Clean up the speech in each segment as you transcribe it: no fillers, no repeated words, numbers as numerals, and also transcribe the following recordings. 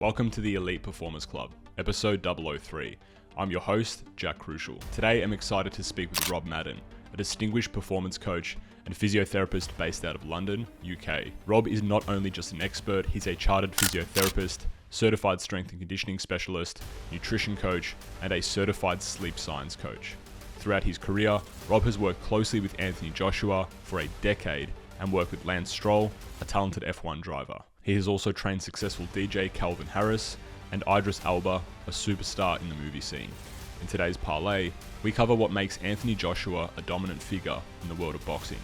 Welcome to the Elite Performers Club, episode 003. I'm your host, Jack Crucial. Today I'm excited to speak with Rob Madden, a distinguished performance coach and physiotherapist based out of London, UK. Rob is not only just an expert, he's a chartered physiotherapist, certified strength and conditioning specialist, nutrition coach, and a certified sleep science coach. Throughout his career, Rob has worked closely with Anthony Joshua for a decade and worked with Lance Stroll, a talented F1 driver. He has also trained successful DJ Calvin Harris and Idris Elba, a superstar in the movie scene. In today's parlay, we cover what makes Anthony Joshua a dominant figure in the world of boxing,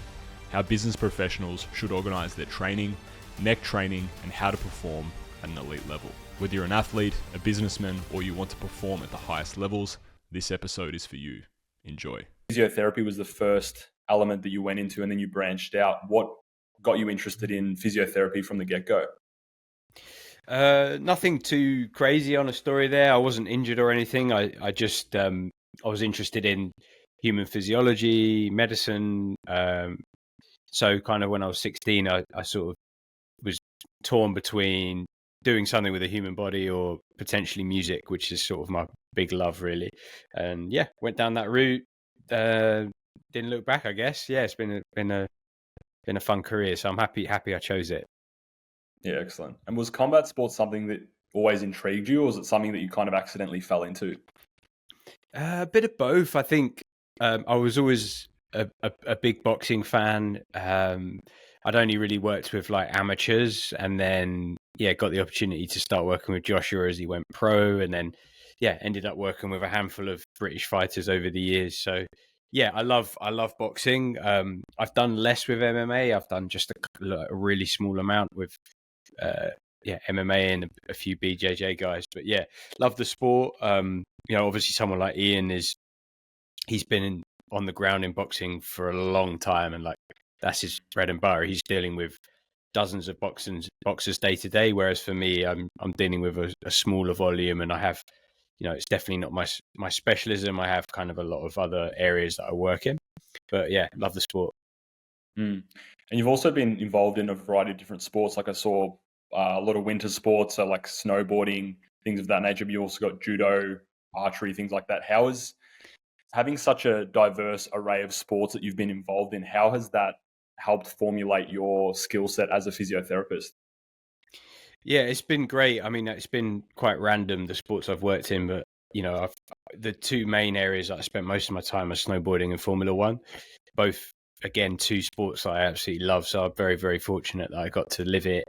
how business professionals should organize their training, neck training, and how to perform at an elite level. Whether you're an athlete, a businessman, or you want to perform at the highest levels, this episode is for you. Enjoy. Physiotherapy was the first element that you went into, and then you branched out. What got you interested in physiotherapy from the get-go? Nothing too crazy on a story there. I wasn't injured or anything. I was interested in human physiology, medicine. So kind of when I was 16, I sort of was torn between doing something with a human body or potentially music, which is sort of my big love, really. And yeah, went down that route. Didn't look back, I guess. Yeah, it's been a fun career, so I'm happy I chose it. Yeah, excellent. And was combat sports something that always intrigued you, or was it something that you kind of accidentally fell into? A bit of both. I think I was always a big boxing fan. I'd only really worked with like amateurs, and then got the opportunity to start working with Joshua as he went pro, and then ended up working with a handful of British fighters over the years. So I love boxing. I've done less with MMA. I've done just a really small amount with MMA and a few BJJ guys. But love the sport. Obviously someone like Ian he's been on the ground in boxing for a long time, and like that's his bread and butter. He's dealing with dozens of boxers day to day, whereas for me, I'm dealing with a smaller volume, and I have, it's definitely not my specialism. I have kind of a lot of other areas that I work in, but love the sport. And you've also been involved in a variety of different sports. Like I saw a lot of winter sports, so like snowboarding, things of that nature. But you also got judo, archery, things like that. How is having such a diverse array of sports that you've been involved in, how has that helped formulate your skill set as a physiotherapist? Yeah, it's been great. I mean, it's been quite random, the sports I've worked in, but the two main areas that I spent most of my time are snowboarding and Formula One. Both, again, two sports that I absolutely love. So I'm very, very fortunate that I got to live it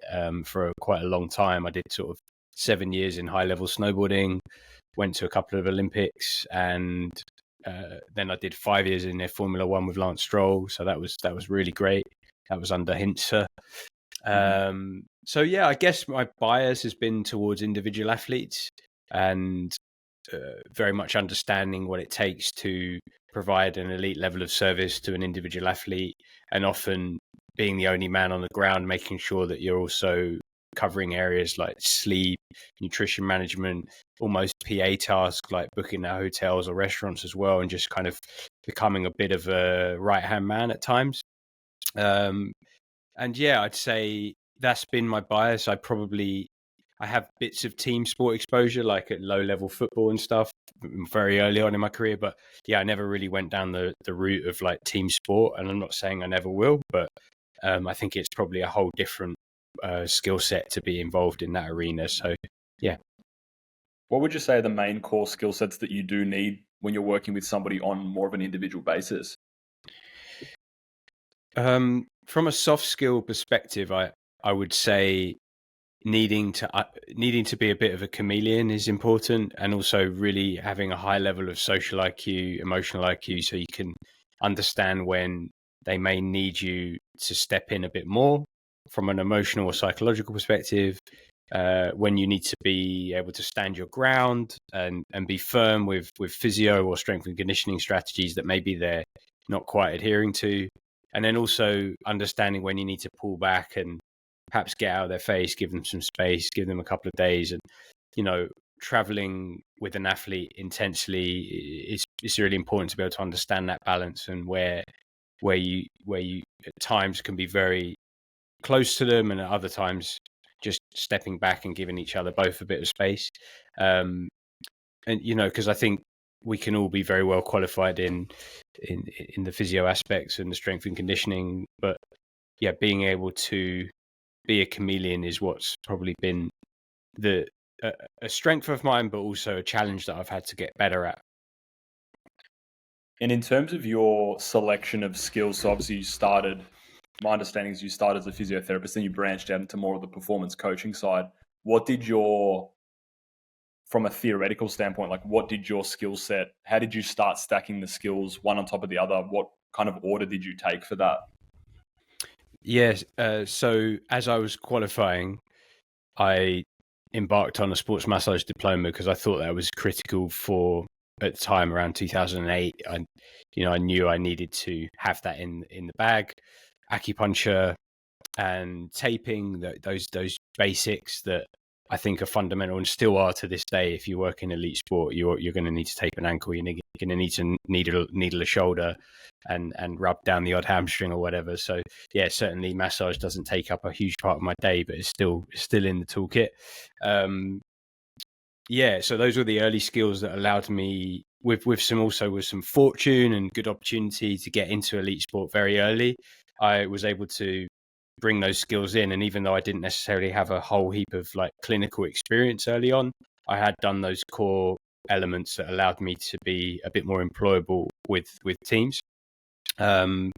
for quite a long time. I did sort of 7 years in high-level snowboarding, went to a couple of Olympics, and then I did 5 years in their Formula One with Lance Stroll. So that was really great. That was under Hintzer. So I guess my bias has been towards individual athletes and very much understanding what it takes to provide an elite level of service to an individual athlete, and often being the only man on the ground, making sure that you're also covering areas like sleep, nutrition management, almost PA tasks like booking at hotels or restaurants as well, and just kind of becoming a bit of a right-hand man at times. And I'd say that's been my bias. I have bits of team sport exposure, like at low-level football and stuff, very early on in my career. But I never really went down the route of like team sport, and I'm not saying I never will, but I think it's probably a whole different skill set to be involved in that arena. So, What would you say are the main core skill sets that you do need when you're working with somebody on more of an individual basis? From a soft skill perspective, I would say needing to be a bit of a chameleon is important, and also really having a high level of social IQ, emotional IQ, so you can understand when they may need you to step in a bit more from an emotional or psychological perspective, when you need to be able to stand your ground and be firm with physio or strength and conditioning strategies that maybe they're not quite adhering to. And then also understanding when you need to pull back and perhaps get out of their face, give them some space, give them a couple of days. And, traveling with an athlete intensely, it's really important to be able to understand that balance, and where you at times can be very close to them, and at other times just stepping back and giving each other both a bit of space. And because I think we can all be very well qualified in the physio aspects and the strength and conditioning, but yeah, being able to be a chameleon is what's probably been a strength of mine, but also a challenge that I've had to get better at. And in terms of your selection of skills, so obviously my understanding is you started as a physiotherapist, then you branched out into more of the performance coaching side. From a theoretical standpoint, like what did your skill set, how did you start stacking the skills one on top of the other? What kind of order did you take for that? Yes. So as I was qualifying, I embarked on a sports massage diploma because I thought that was critical for, at the time, around 2008. I knew I needed to have that in the bag. Acupuncture and taping, those basics that I think are fundamental and still are to this day. If you work in elite sport, you're going to need to tape an ankle. You're going to need to needle a shoulder and rub down the odd hamstring or whatever. So yeah, certainly massage doesn't take up a huge part of my day, but it's still in the toolkit. So those were the early skills that allowed me, with some fortune and good opportunity, to get into elite sport very early. I was able to bring those skills in, and even though I didn't necessarily have a whole heap of like clinical experience early on, I had done those core elements that allowed me to be a bit more employable with teams. I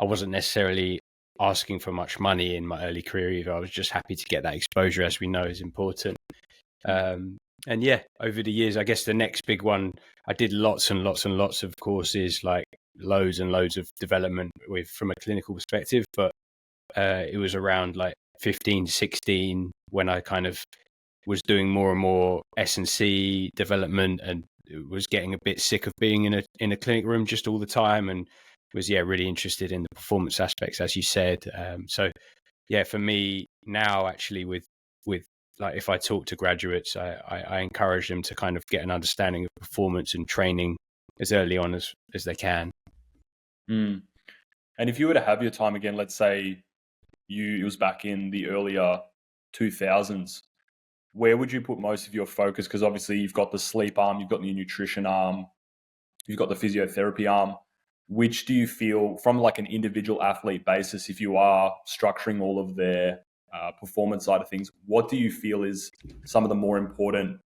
wasn't necessarily asking for much money in my early career either. I was just happy to get that exposure, as we know is important. And yeah, over the years, I guess the next big one, I did lots and lots and lots of courses, like loads and loads of development from a clinical perspective, but it was around like 15, 16 when I kind of was doing more and more S&C development and was getting a bit sick of being in a clinic room just all the time, and was really interested in the performance aspects, as you said. So yeah, for me now, actually, with like, if I talk to graduates, I encourage them to kind of get an understanding of performance and training as early on as they can. And if you were to have your time again, let's say it was back in the earlier 2000s, where would you put most of your focus? Because obviously you've got the sleep arm, you've got the nutrition arm, you've got the physiotherapy arm. Which do you feel, from like an individual athlete basis, if you are structuring all of their performance side of things, what do you feel is some of the more important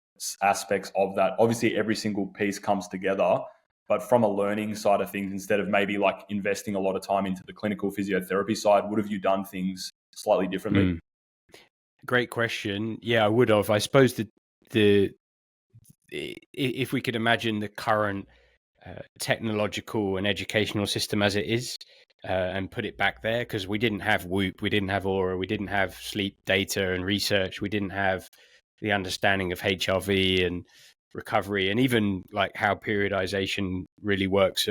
aspects of that? Obviously every single piece comes together, but from a learning side of things, instead of maybe like investing a lot of time into the clinical physiotherapy side, would have you done things slightly differently? Great question. Yeah, I would have. I suppose if we could imagine the current technological and educational system as it is, and put it back there, because we didn't have Whoop, we didn't have Aura, we didn't have sleep data and research, we didn't have the understanding of HRV and recovery, and even like how periodization really works.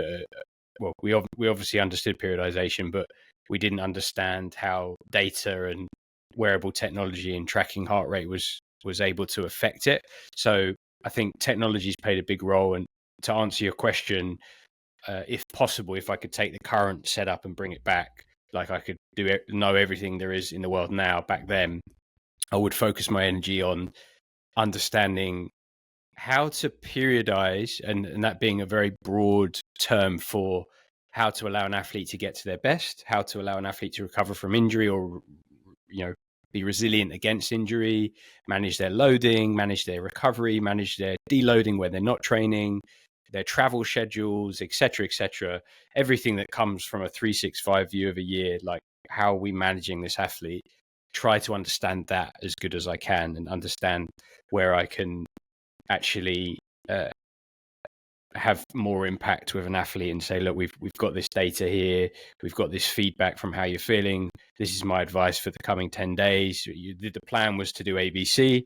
Well, we obviously understood periodization, but we didn't understand how data and wearable technology and tracking heart rate was able to affect it. So I think technology's played a big role. And to answer your question, if possible, if I could take the current setup and bring it back, like I could know everything there is in the world now back then, I would focus my energy on understanding how to periodize, and that being a very broad term for how to allow an athlete to get to their best, how to allow an athlete to recover from injury, or be resilient against injury, manage their loading, manage their recovery, manage their deloading when they're not training, their travel schedules, etc. Everything that comes from a 365 view of a year, like how are we managing this athlete? Try to understand that as good as I can, and understand where I can actually have more impact with an athlete, and say, look, we've got this data here, we've got this feedback from how you're feeling, this is my advice for the coming 10 days. The plan was to do ABC,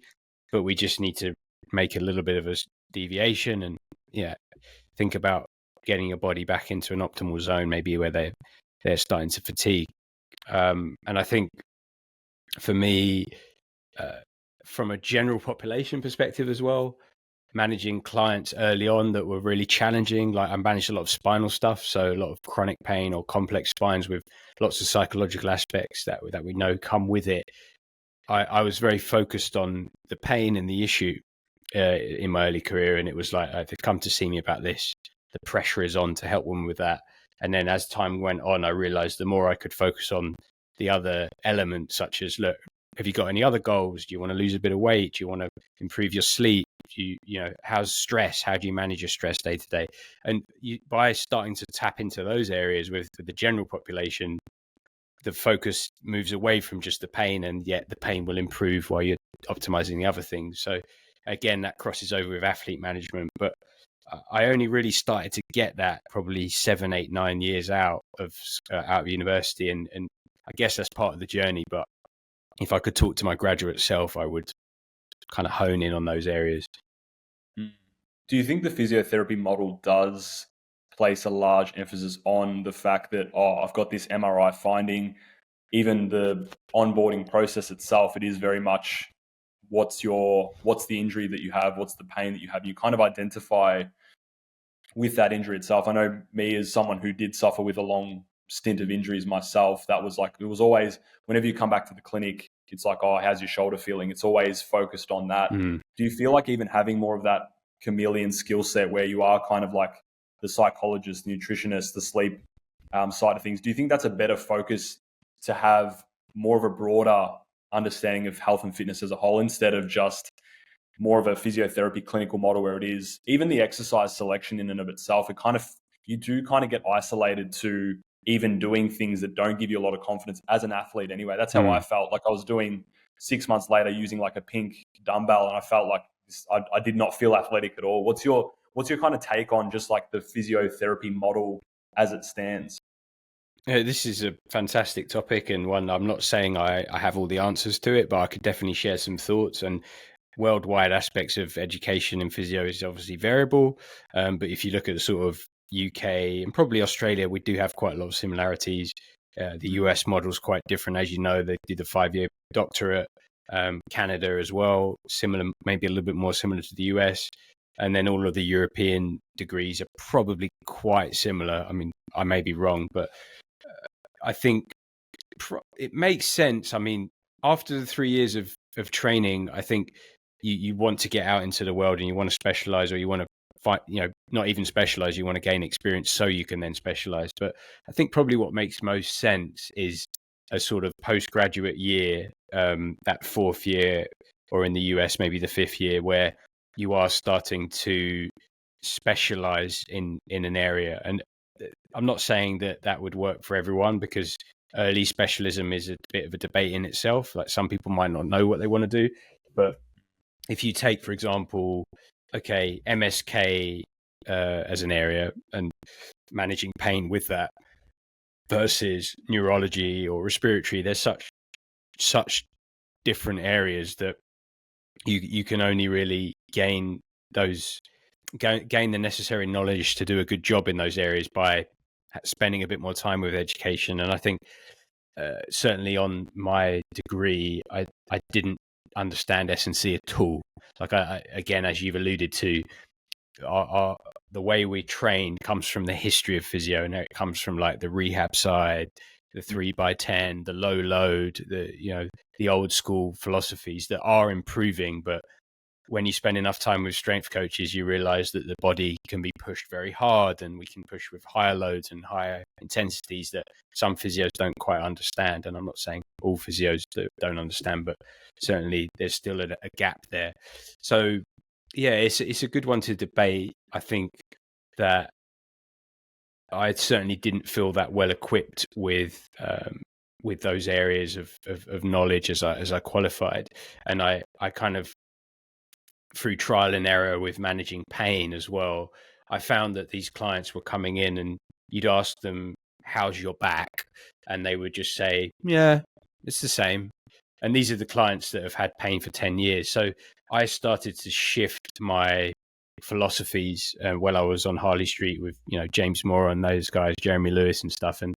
but we just need to make a little bit of a deviation, and think about getting your body back into an optimal zone, maybe where they're starting to fatigue. And I think for me, from a general population perspective as well, managing clients early on that were really challenging, like I managed a lot of spinal stuff, so a lot of chronic pain or complex spines with lots of psychological aspects that we know come with it. I was very focused on the pain and the issue in my early career, and it was like, they've come to see me about this. The pressure is on to help them with that. And then as time went on, I realized the more I could focus on the other elements, such as, look, have you got any other goals? Do you want to lose a bit of weight? Do you want to improve your sleep? How's stress? How do you manage your stress day to day? And by starting to tap into those areas with the general population, the focus moves away from just the pain, and yet the pain will improve while you're optimizing the other things. So again, that crosses over with athlete management, but I only really started to get that probably 7, 8, 9 years out of university, and I guess that's part of the journey. But if I could talk to my graduate self, I would kind of hone in on those areas. Do you think the physiotherapy model does place a large emphasis on the fact that, I've got this MRI finding, even the onboarding process itself, it is very much what's the injury that you have, what's the pain that you have, you kind of identify with that injury itself. I know me, as someone who did suffer with a long stint of injuries myself, that was like, it was always, whenever you come back to the clinic, it's like, how's your shoulder feeling? It's always focused on that. Do you feel like even having more of that chameleon skill set where you are kind of like the psychologist, the nutritionist, the sleep side of things, do you think that's a better focus to have more of a broader understanding of health and fitness as a whole, instead of just more of a physiotherapy clinical model where it is even the exercise selection in and of itself, you do kind of get isolated to even doing things that don't give you a lot of confidence as an athlete anyway. That's how I felt. Like I was doing 6 months later using like a pink dumbbell, and I felt like I did not feel athletic at all. What's your kind of take on just like the physiotherapy model as it stands? This is a fantastic topic, and one I'm not saying I have all the answers to it, but I could definitely share some thoughts. And worldwide aspects of education in physio is obviously variable. But if you look at the sort of UK and probably Australia, we do have quite a lot of similarities. The US model is quite different. As you know, they did the 5-year doctorate. Canada as well, similar, maybe a little bit more similar to the US. And then all of the European degrees are probably quite similar. I mean, I may be wrong, but I think it makes sense. I mean, after the 3 years of training, I think you want to get out into the world and you want to specialize, or you want to fight, not even specialize, you want to gain experience so you can then specialize. But I think probably what makes most sense is a sort of postgraduate year, that 4th year, or in the US, maybe the 5th year, where you are starting to specialize in an area. And I'm not saying that would work for everyone, because early specialism is a bit of a debate in itself. Like, some people might not know what they want to do. But if you take, for example, MSK as an area and managing pain with that versus neurology or respiratory, there's such different areas that you can only really gain the necessary knowledge to do a good job in those areas by spending a bit more time with education. And I think certainly on my degree, I didn't understand S&C at all. Like, again, as you've alluded to, the way we train comes from the history of physio, and it comes from like the rehab side, the 3x10, the low load, the old school philosophies that are improving. But when you spend enough time with strength coaches, you realize that the body can be pushed very hard, and we can push with higher loads and higher intensities that some physios don't quite understand. And I'm not saying all physios don't understand, but certainly there's still a gap there. So yeah, it's a good one to debate. I think that I certainly didn't feel that well equipped with those areas of knowledge as I qualified. And I kind of, through trial and error with managing pain as well, I found that these clients were coming in and you'd ask them, how's your back? And they would just say, yeah, it's the same. And these are the clients that have had pain for 10 years. So I started to shift my philosophies when I was on Harley Street with, James Moore and those guys, Jeremy Lewis and stuff. And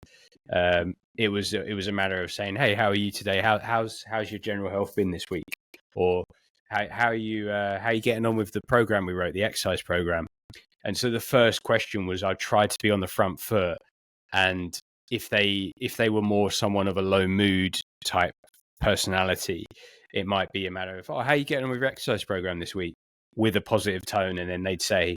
it was a matter of saying, hey, how are you today? How's your general health been this week? Or how are you getting on with the program we wrote, the exercise program? And so the first question was, I tried to be on the front foot, and if they were more someone of a low mood type personality, it might be a matter of, how are you getting on with your exercise program this week, with a positive tone, and then they'd say,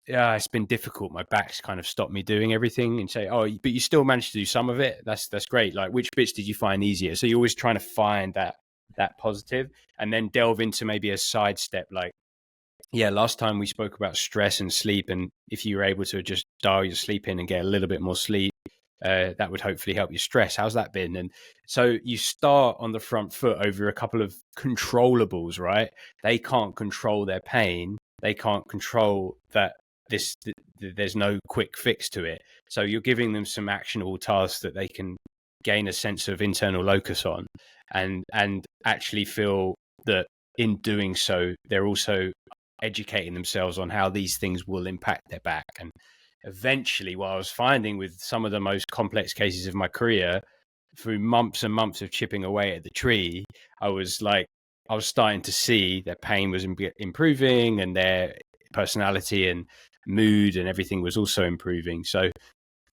yeah, it's been difficult. My back's kind of stopped me doing everything, and say, oh, but you still managed to do some of it. That's great. Like, which bits did you find easier? So you're always trying to find that positive, and then delve into maybe a sidestep. Like, yeah, last time we spoke about stress and sleep, and if you were able to just dial your sleep in and get a little bit more sleep, that would hopefully help your stress. How's that been? And so you start on the front foot over a couple of controllables, right? They can't control their pain. They can't control that there's no quick fix to it. So you're giving them some actionable tasks that they can gain a sense of internal locus on, and actually feel that in doing so, they're also educating themselves on how these things will impact their back. And eventually, what I was finding with some of the most complex cases of my career, through months and months of chipping away at the tree, I was starting to see their pain was improving, and their personality and mood and everything was also improving. So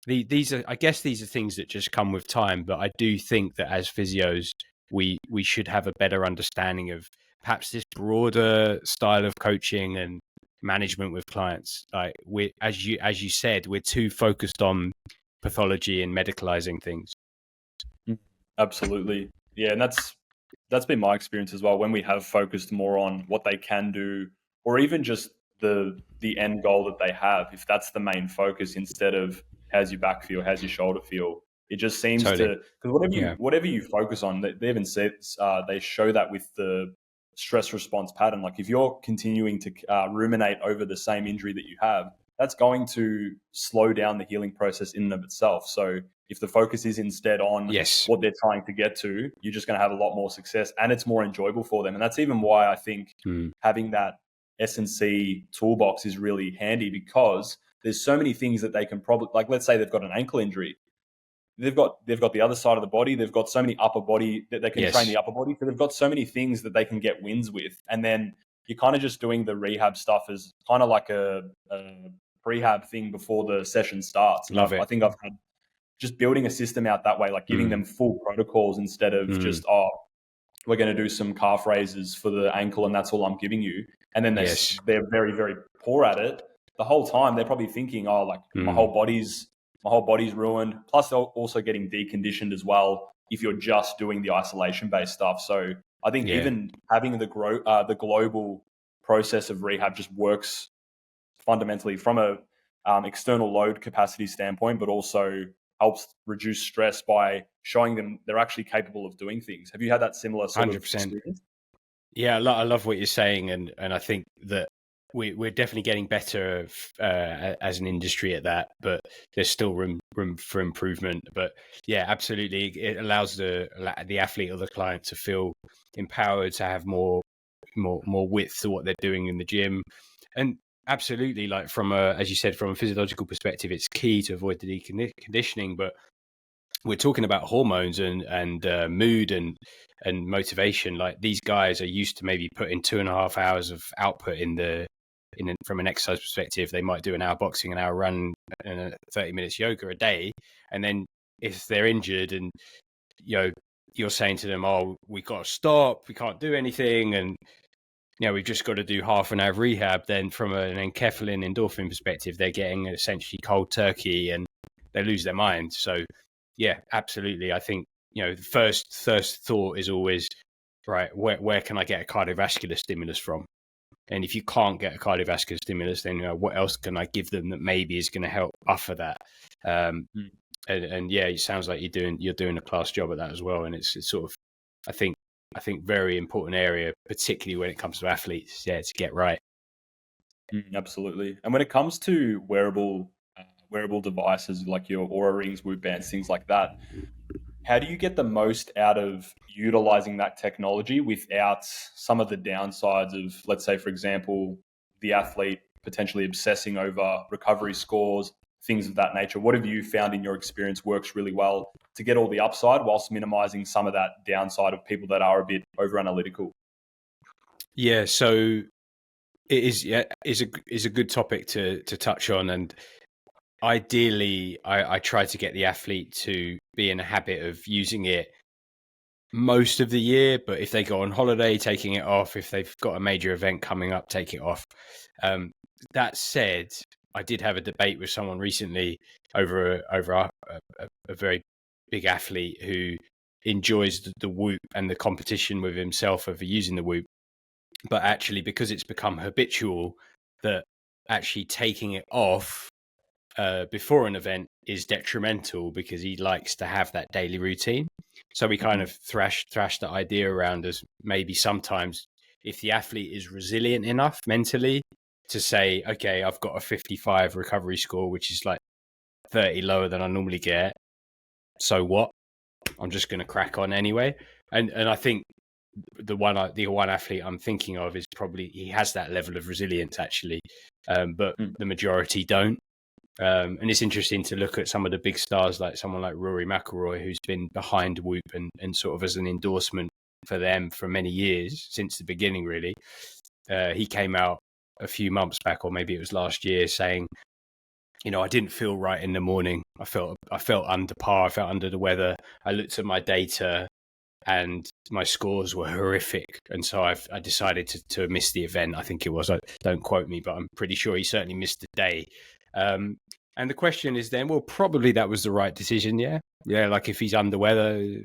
these are things that just come with time. But I do think that as physios, we should have a better understanding of perhaps this broader style of coaching and management with clients. Like, as you said, we're too focused on pathology and medicalizing things. Absolutely. Yeah, and that's been my experience as well. When we have focused more on what they can do, or even just the end goal that they have, if that's the main focus, instead of how's your back feel, how's your shoulder feel, it just seems Totally. to, because whatever you focus on, they even said they show that with the stress response pattern. Like, if you're continuing to ruminate over the same injury that you have, that's going to slow down the healing process in and of itself. So if the focus is instead on what they're trying to get to, you're just going to have a lot more success, and it's more enjoyable for them. And that's even why I think having that S&C toolbox is really handy, because there's so many things that they can probably, like, let's say they've got an ankle injury. They've got the other side of the body. They've got so many upper body that they can train the upper body. So they've got so many things that they can get wins with. And then you're kind of just doing the rehab stuff as kind of like a prehab thing before the session starts. And I think I've had just building a system out that way, like giving them full protocols instead of just, we're going to do some calf raises for the ankle and that's all I'm giving you. And then they're very, very poor at it. The whole time they're probably thinking, my whole body's ruined. Plus they're also getting deconditioned as well if you're just doing the isolation-based stuff. So I think even having the global process of rehab just works fundamentally from a external load capacity standpoint, but also helps reduce stress by showing them they're actually capable of doing things. Have you had that similar sort 100%. of experience? Yeah, I love what you're saying, and I think that we're definitely getting better as an industry at that, but there's still room for improvement. But yeah, absolutely, it allows the athlete or the client to feel empowered, to have more width to what they're doing in the gym. And absolutely, like, as you said, from a physiological perspective, it's key to avoid the deconditioning. But we're talking about hormones and mood and motivation. Like, these guys are used to maybe putting 2.5 hours of output from an exercise perspective. They might do an hour boxing, an hour run, and 30 minutes yoga a day. And then if they're injured and, you're saying to them, oh, we got to stop, we can't do anything, and we've just got to do half an hour of rehab, then from an enkephalin endorphin perspective, they're getting essentially cold turkey and they lose their mind. So yeah, absolutely. I think, the first thought is always, right, where can I get a cardiovascular stimulus from? And if you can't get a cardiovascular stimulus, then what else can I give them that maybe is going to help buffer that? And yeah, it sounds like you're doing a class job at that as well. And it's sort of, I think very important area, particularly when it comes to athletes, to get right. Absolutely. And when it comes to wearable devices like your Aura rings, Whoop bands, things like that, how do you get the most out of utilizing that technology without some of the downsides of, let's say, for example, the athlete potentially obsessing over recovery scores, things of that nature? What have you found in your experience works really well to get all the upside whilst minimizing some of that downside of people that are a bit over analytical? Yeah, so it is a good topic to touch on. And ideally, I try to get the athlete to be in a habit of using it most of the year, but if they go on holiday, taking it off. If they've got a major event coming up, take it off. That said, I did have a debate with someone recently over a very big athlete who enjoys the whoop and the competition with himself over using the whoop, but actually because it's become habitual, that actually taking it off before an event is detrimental because he likes to have that daily routine. So we kind of thrashed the idea around as maybe sometimes if the athlete is resilient enough mentally to say, okay, I've got a 55 recovery score, which is like 30 lower than I normally get. So what? I'm just going to crack on anyway. And I think the one athlete I'm thinking of is probably he has that level of resilience actually, but the majority don't. And it's interesting to look at some of the big stars, like someone like Rory McIlroy, who's been behind Whoop and sort of as an endorsement for them for many years, since the beginning, really. He came out a few months back, or maybe it was last year, saying, I didn't feel right in the morning. I felt under par. I felt under the weather. I looked at my data and my scores were horrific. And so I decided to miss the event. I think it was, don't quote me, but I'm pretty sure he certainly missed the day. And the question is then, well, probably that was the right decision. Yeah. Like if he's under weather,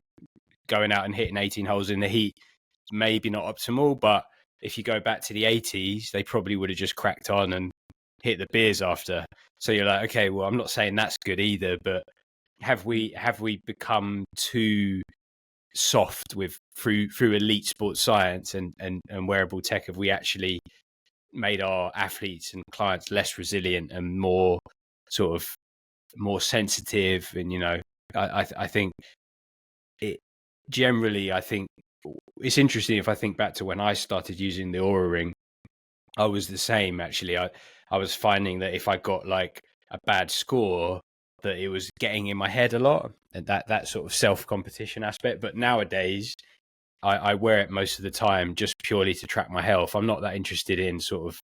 going out and hitting 18 holes in the heat, maybe not optimal. But if you go back to the 80s, they probably would have just cracked on and hit the beers after. So you're like, okay, well, I'm not saying that's good either, but have we become too soft with through elite sports science and wearable tech? Have we actually made our athletes and clients less resilient and more sort of more sensitive? And I think it generally, I think it's interesting. If I think back to when I started using the Aura Ring, I was the same actually. I was finding that if I got like a bad score, that it was getting in my head a lot, and that sort of self-competition aspect. But nowadays I wear it most of the time just purely to track my health. I'm not that interested in sort of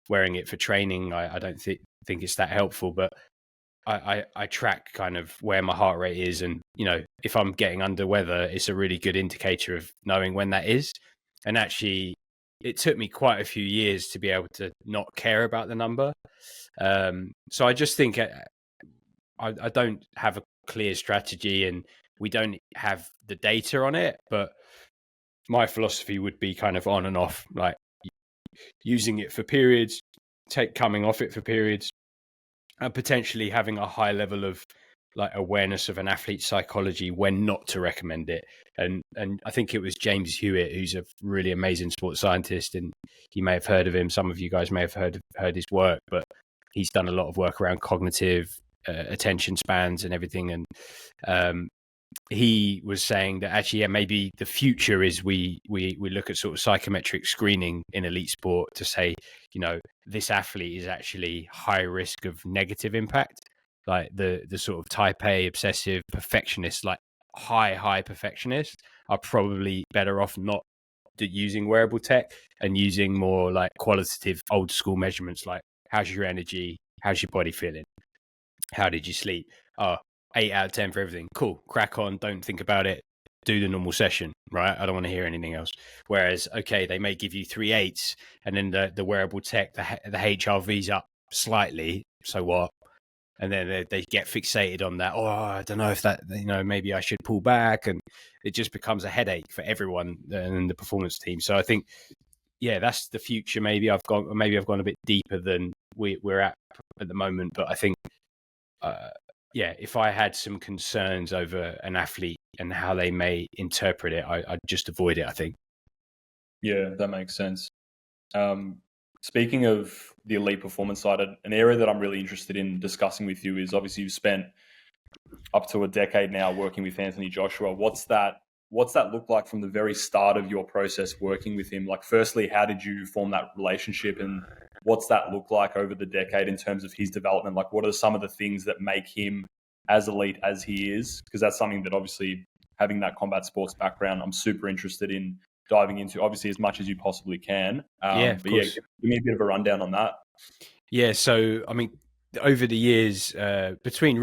wearing it for training. I don't think it's that helpful, but I track kind of where my heart rate is. And, if I'm getting under weather, it's a really good indicator of knowing when that is. And actually, it took me quite a few years to be able to not care about the number. So I just think I don't have a clear strategy and we don't have the data on it, but my philosophy would be kind of on and off, like using it for periods, coming off it for periods, and potentially having a high level of like awareness of an athlete's psychology when not to recommend it. And I think it was James Hewitt, who's a really amazing sports scientist, and you may have heard of him. Some of you guys may have heard his work, but he's done a lot of work around cognitive attention spans and everything. And he was saying that actually, maybe the future is we look at sort of psychometric screening in elite sport to say, this athlete is actually high risk of negative impact, like the sort of type A obsessive perfectionists, like high perfectionists are probably better off not using wearable tech and using more like qualitative old school measurements, like how's your energy, how's your body feeling, how did you sleep? 8 out of 10 for everything. Cool. Crack on. Don't think about it. Do the normal session, right? I don't want to hear anything else. Whereas, okay, they may give you 3 8s and then the wearable tech, the HRV's up slightly. So what? And then they get fixated on that. I don't know if that, maybe I should pull back. And it just becomes a headache for everyone and the performance team. So I think, that's the future. Maybe I've gone a bit deeper than we're at the moment. But I think, if I had some concerns over an athlete and how they may interpret it, I'd just avoid it, I think. Yeah, that makes sense. Speaking of the elite performance side, an area that I'm really interested in discussing with you is obviously you've spent up to a decade now working with Anthony Joshua. What's that look like from the very start of your process working with him? Like, firstly, how did you form that relationship, and what's that look like over the decade in terms of his development? Like, what are some of the things that make him as elite as he is? Because that's something that obviously, having that combat sports background, I'm super interested in diving into, obviously, as much as you possibly can. Of course. Give me a bit of a rundown on that. Yeah, so I mean, over the years, between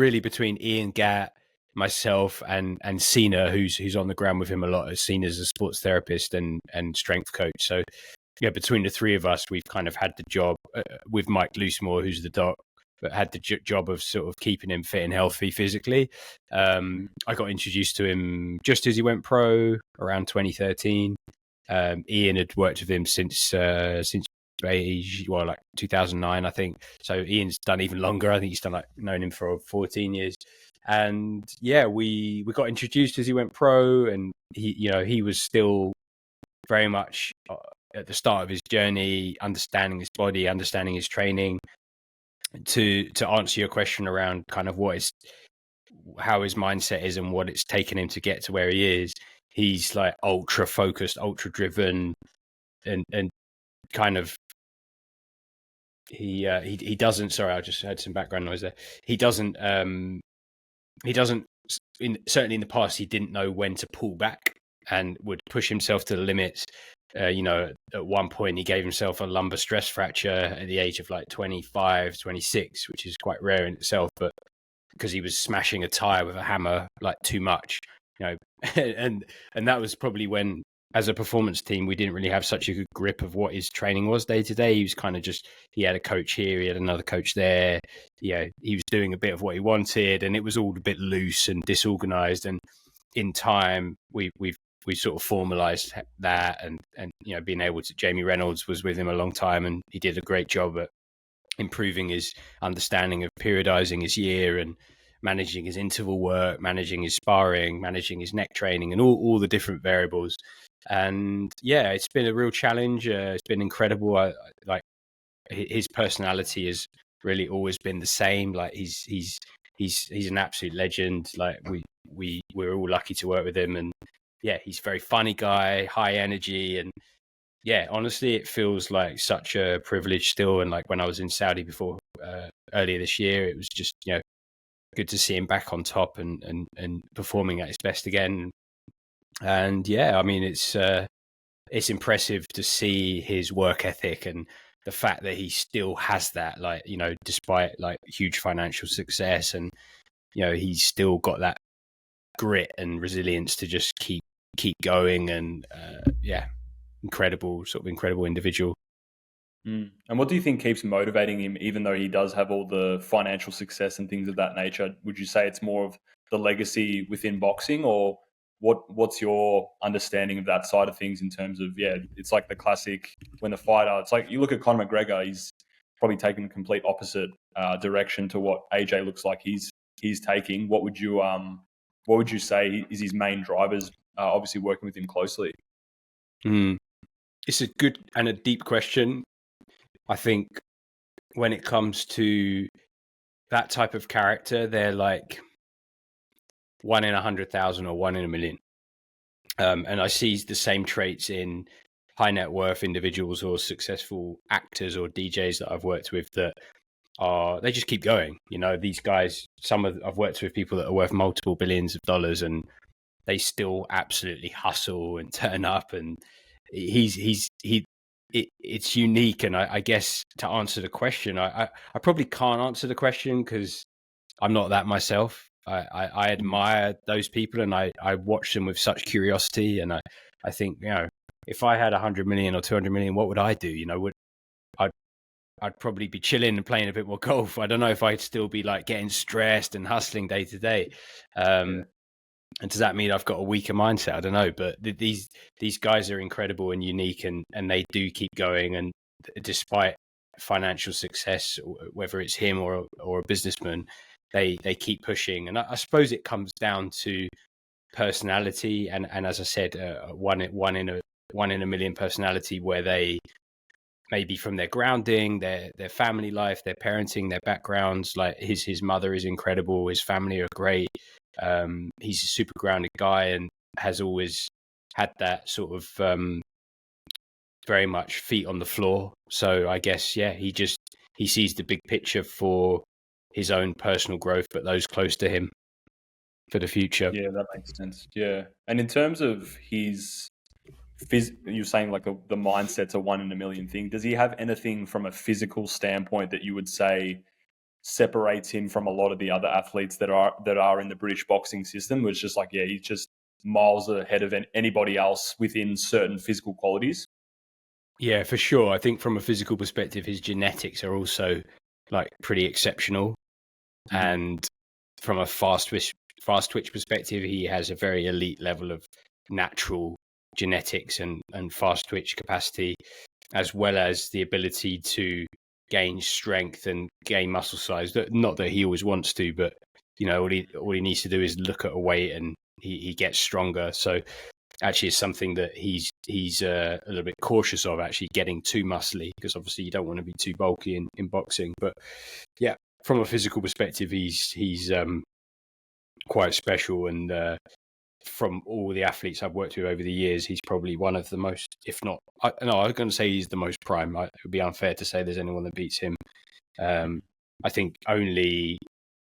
Ian Gatt, myself and Sina, who's on the ground with him a lot. Sina's a sports therapist and strength coach. So yeah, between the three of us, we've kind of had the job with Mike Loosemore, who's the doc, but had the job of sort of keeping him fit and healthy physically. I got introduced to him just as he went pro around 2013. Ian had worked with him since like 2009, I think. So Ian's done even longer. I think he's known him for 14 years. And yeah, we got introduced as he went pro, and he was still very much at the start of his journey, understanding his body, understanding his training. To answer your question around kind of how his mindset is and what it's taken him to get to where he is, he's like ultra focused, ultra driven, and kind of he doesn't. Sorry, I just heard some background noise there. He doesn't. Certainly in the past, he didn't know when to pull back and would push himself to the limits. At one point he gave himself a lumbar stress fracture at the age of like 25, 26, which is quite rare in itself, but because he was smashing a tire with a hammer like too much, and that was probably when, as a performance team, we didn't really have such a good grip of what his training was day to day. He was kind of he had a coach here, he had another coach there. Yeah, he was doing a bit of what he wanted, and it was all a bit loose and disorganized. And in time, we sort of formalized that, and being able to. Jamie Reynolds was with him a long time, and he did a great job at improving his understanding of periodizing his year and managing his interval work, managing his sparring, managing his neck training, and all the different variables. And yeah, it's been a real challenge. It's been incredible. Like his personality has really always been the same. Like he's an absolute legend. Like we're all lucky to work with him, and yeah, he's a very funny guy, high energy, and yeah, honestly, it feels like such a privilege still. And like when I was in Saudi before earlier this year, it was just good to see him back on top and performing at his best again. And yeah, I mean, it's impressive to see his work ethic and the fact that he still has that, like, despite like huge financial success, and he's still got that grit and resilience to just keep going. And yeah, incredible individual. And what do you think keeps motivating him, even though he does have all the financial success and things of that nature? Would you say it's more of the legacy within boxing, or what's your understanding of that side of things in terms of, it's like the classic when the fighter, it's like you look at Conor McGregor, he's probably taken the complete opposite direction to what AJ looks like he's taking. What would you say is his main drivers, obviously working with him closely? It's a good and a deep question. I think when it comes to that type of character, they're like 1 in 100,000 or 1 in a million. And I see the same traits in high net worth individuals or successful actors or DJs that I've worked with that they just keep going. These guys, I've worked with people that are worth multiple billions of dollars, and they still absolutely hustle and turn up. And it's unique. And I guess to answer the question, I probably can't answer the question because I'm not that myself. I admire those people, and I watch them with such curiosity. And I think, if I had 100 million or 200 million, what would I do? I'd probably be chilling and playing a bit more golf. I don't know if I'd still be like getting stressed and hustling day to day. And does that mean I've got a weaker mindset? I don't know, but these guys are incredible and unique, and they do keep going. And despite financial success, whether it's him or a businessman, they keep pushing. And I suppose it comes down to personality, and as I said, one in a million personality, where they maybe from their grounding, their family life, their parenting, their backgrounds. Like his mother is incredible, his family are great. He's a super grounded guy and has always had that sort of very much feet on the floor. So I guess, he sees the big picture for his own personal growth, but those close to him for the future. Yeah, that makes sense. Yeah. And in terms of his you're saying like the mindset's a 1 in a million thing. Does he have anything from a physical standpoint that you would say separates him from a lot of the other athletes that are in the British boxing system, which is just like, yeah, he's just miles ahead of anybody else within certain physical qualities. Yeah, for sure. I think from a physical perspective, his genetics are also like pretty exceptional. And from a fast twitch perspective, he has a very elite level of natural genetics and fast twitch capacity, as well as the ability to gain strength and gain muscle size. Not that he always wants to, but all he needs to do is look at a weight and he gets stronger. So actually, it's something that he's a little bit cautious of, actually getting too muscly, because obviously you don't want to be too bulky in boxing. But yeah, from a physical perspective, he's quite special, and from all the athletes I've worked with over the years, he's probably one of the most, if not, I was going to say he's the most prime. It would be unfair to say there's anyone that beats him. I think only,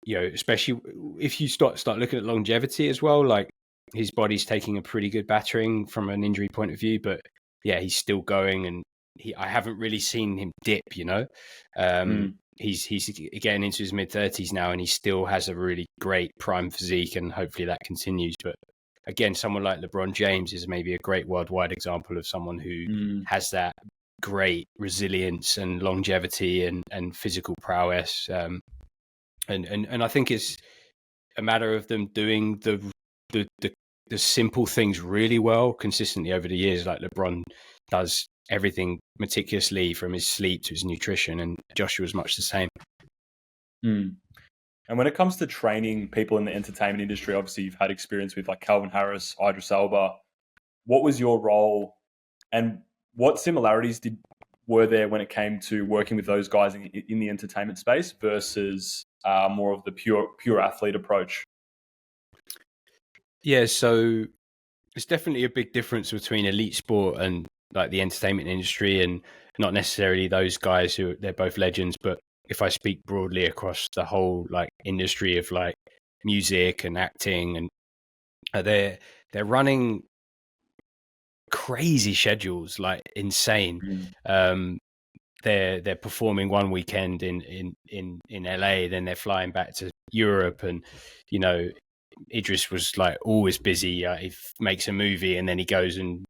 especially if you start looking at longevity as well, like his body's taking a pretty good battering from an injury point of view, but yeah, he's still going, and I haven't really seen him dip, He's getting into his mid-30s now, and he still has a really great prime physique, and hopefully that continues. But again, someone like LeBron James is maybe a great worldwide example of someone who has that great resilience and longevity and physical prowess. And I think it's a matter of them doing the simple things really well consistently over the years. Like LeBron does everything meticulously, from his sleep to his nutrition, and Joshua's much the same. And when it comes to training people in the entertainment industry, obviously you've had experience with like Calvin Harris, Idris Elba. What was your role, and what similarities were there when it came to working with those guys in the entertainment space versus more of the pure athlete approach? Yeah, so it's definitely a big difference between elite sport and like the entertainment industry, and not necessarily those guys who they're both legends, but if I speak broadly across the whole like industry of like music and acting, and they're running crazy schedules, like insane. They're performing one weekend in LA, then they're flying back to Europe, and Idris was like always busy. He makes a movie, and then he goes and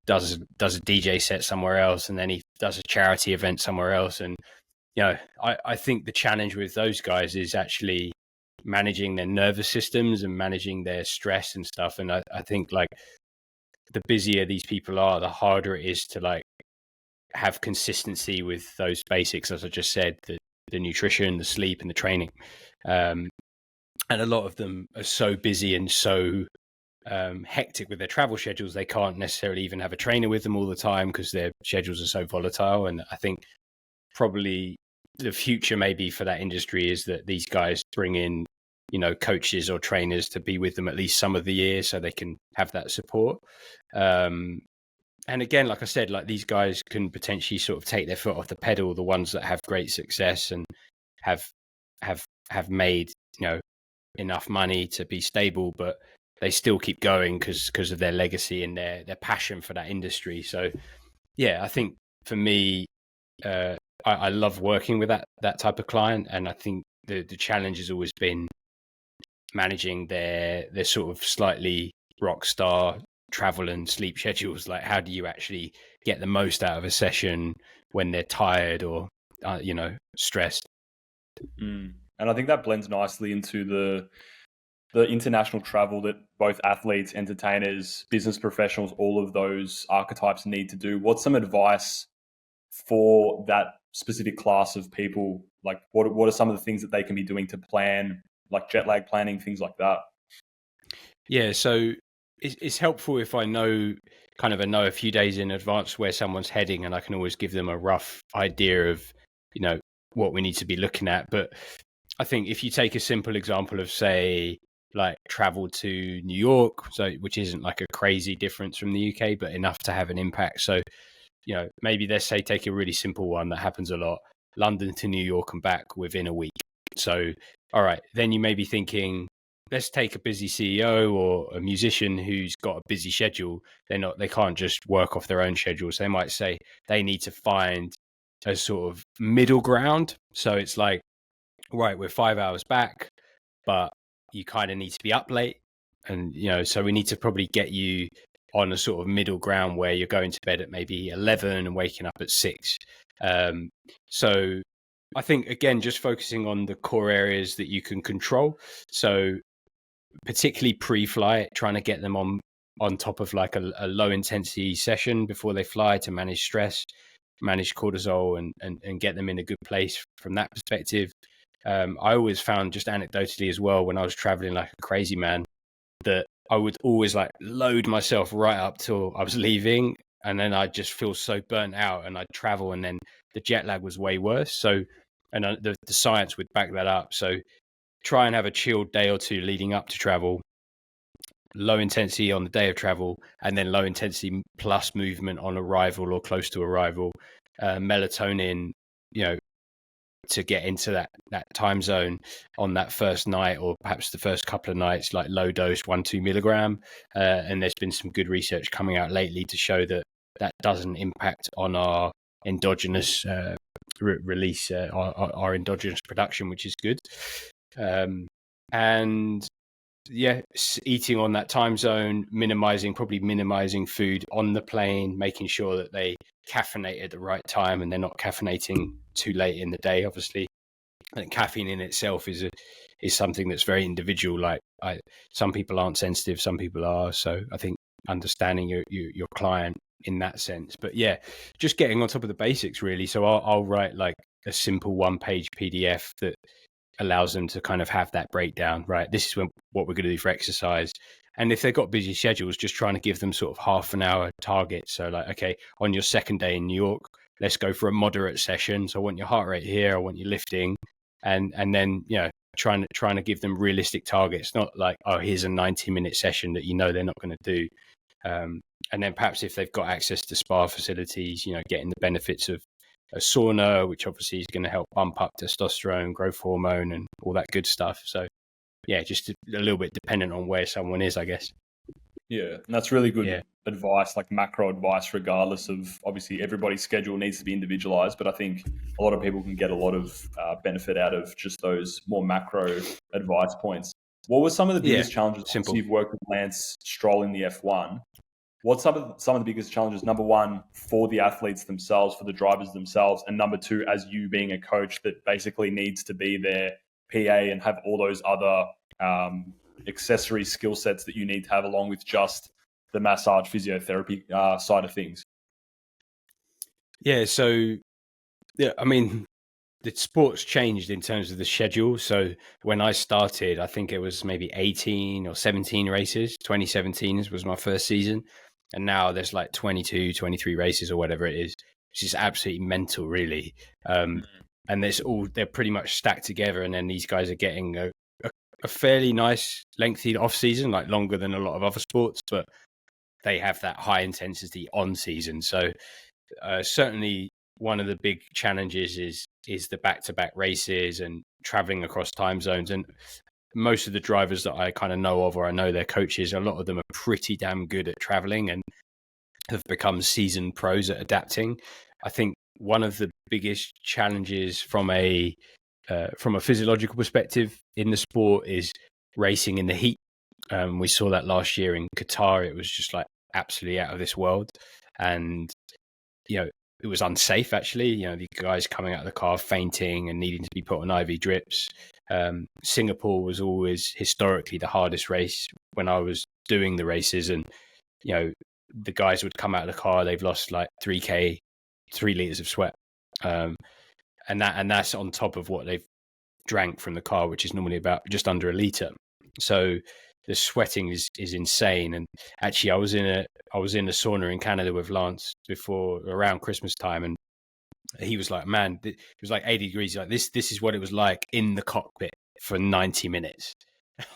does a DJ set somewhere else, and then he does a charity event somewhere else. And I think the challenge with those guys is actually managing their nervous systems and managing their stress and stuff. And I think like the busier these people are, the harder it is to like have consistency with those basics, as I just said, the nutrition, the sleep, and the training. And a lot of them are so busy and so hectic with their travel schedules, they can't necessarily even have a trainer with them all the time because their schedules are so volatile. And I think probably the future maybe for that industry is that these guys bring in coaches or trainers to be with them at least some of the year so they can have that support. And again, like I said, like these guys can potentially sort of take their foot off the pedal, the ones that have great success and have made enough money to be stable, but they still keep going because of their legacy and their passion for that industry. So yeah, I think for me, I love working with that type of client, and I think the challenge has always been managing their sort of slightly rock star travel and sleep schedules. Like, how do you actually get the most out of a session when they're tired or stressed? And I think that blends nicely into the international travel that both athletes, entertainers, business professionals, all of those archetypes need to do. What's some advice for that specific class of people? Like, what are some of the things that they can be doing to plan, like jet lag planning, things like that? Yeah, so it's helpful if I know a few days in advance where someone's heading, and I can always give them a rough idea of what we need to be looking at. But I think if you take a simple example of, say, like travel to New York, which isn't like a crazy difference from the UK, but enough to have an impact. So maybe let's say take a really simple one that happens a lot: London to New York and back within a week. So all right, then you may be thinking, let's take a busy CEO or a musician who's got a busy schedule. They can't just work off their own schedules. They might say they need to find a sort of middle ground. So it's like, right, we're 5 hours back, but you kind of need to be up late. And, so we need to probably get you on a sort of middle ground where you're going to bed at maybe 11 and waking up at 6. So I think, again, just focusing on the core areas that you can control. So particularly pre-flight, trying to get them on top of like a low intensity session before they fly to manage stress, manage cortisol, and get them in a good place from that perspective. I always found, just anecdotally as well, when I was traveling like a crazy man, that I would always like load myself right up till I was leaving, and then I'd just feel so burnt out, and I'd travel, and then the jet lag was way worse. So, and the science would back that up. So try and have a chilled day or two leading up to travel, low intensity on the day of travel, and then low intensity plus movement on arrival or close to arrival. Melatonin, to get into that time zone on that first night, or perhaps the first couple of nights, like low dose 1-2 milligram. And there's been some good research coming out lately to show that doesn't impact on our endogenous release, our endogenous production, which is good. And yeah, eating on that time zone, probably minimizing food on the plane, making sure that they caffeinate at the right time and they're not caffeinating too late in the day. Obviously, and caffeine in itself is something that's very individual. Like some people aren't sensitive, some people are. So I think understanding your client in that sense. But yeah, just getting on top of the basics really. So I'll write like a simple 1-page PDF that allows them to kind of have that breakdown, right? This is what we're going to do for exercise. And if they've got busy schedules, just trying to give them sort of half an hour target. So like, okay, on your second day in New York, let's go for a moderate session. So I want your heart rate here, I want you lifting, and then, trying to give them realistic targets, not like, oh, here's a 90-minute session that they're not going to do. And then perhaps if they've got access to spa facilities, getting the benefits of a sauna, which obviously is going to help bump up testosterone, growth hormone, and all that good stuff. So yeah, just a little bit dependent on where someone is, I guess. Yeah, and that's really good advice, like macro advice, regardless of, obviously everybody's schedule needs to be individualized, but I think a lot of people can get a lot of benefit out of just those more macro advice points. What were some of the biggest challenges? Simple. You've worked with Lance Stroll in the F1. What's some of the biggest challenges, number one, for the athletes themselves, for the drivers themselves, and number two, as you being a coach that basically needs to be their PA and have all those other accessory skill sets that you need to have along with just the massage physiotherapy side of things? Yeah, so, I mean, the sport's changed in terms of the schedule. So when I started, I think it was maybe 18 or 17 races. 2017 was my first season. And now there's like 22, 23 races or whatever it is, which is absolutely mental, really. And they're pretty much stacked together. And then these guys are getting a fairly nice lengthy off season, like longer than a lot of other sports, but they have that high intensity on season. So certainly one of the big challenges is the back-to-back races and traveling across time zones. And most of the drivers that I kind of know of, or I know their coaches, a lot of them are pretty damn good at traveling and have become seasoned pros at adapting. I think one of the biggest challenges from a physiological perspective in the sport is racing in the heat. We saw that last year in Qatar. It was just like absolutely out of this world. And, it was unsafe, actually. The guys coming out of the car fainting and needing to be put on IV drips. Singapore was always historically the hardest race when I was doing the races. And, the guys would come out of the car, they've lost like 3 liters of sweat. And that's on top of what they've drank from the car, which is normally about just under a liter. So the sweating is insane. And actually I was in a sauna in Canada with Lance around Christmas time, and he was like, man, it was like 80 degrees. Like this is what it was like in the cockpit for 90 minutes.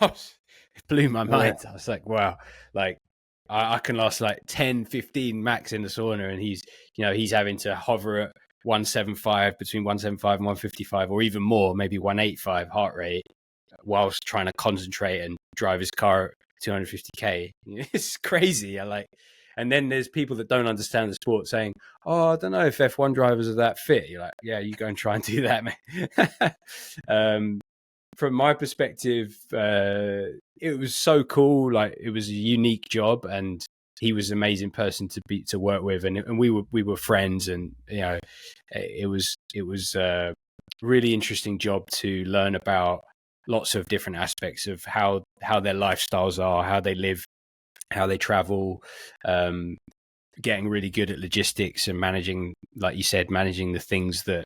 It blew my mind. I was like, wow, like I can last like 10, 15 max in the sauna, and he's having to hover at 175, between 175 and 155, or even more, maybe 185 heart rate, whilst trying to concentrate and drive his car at 250k. It's crazy. And then there's people that don't understand the sport saying, "Oh, I don't know if F1 drivers are that fit." You're like, "Yeah, you go and try and do that, man." From my perspective, it was so cool. Like, it was a unique job, and he was an amazing person to work with, and we were friends, and it was a really interesting job to learn about lots of different aspects of how their lifestyles are, how they live, how they travel, getting really good at logistics and managing, like you said, managing the things that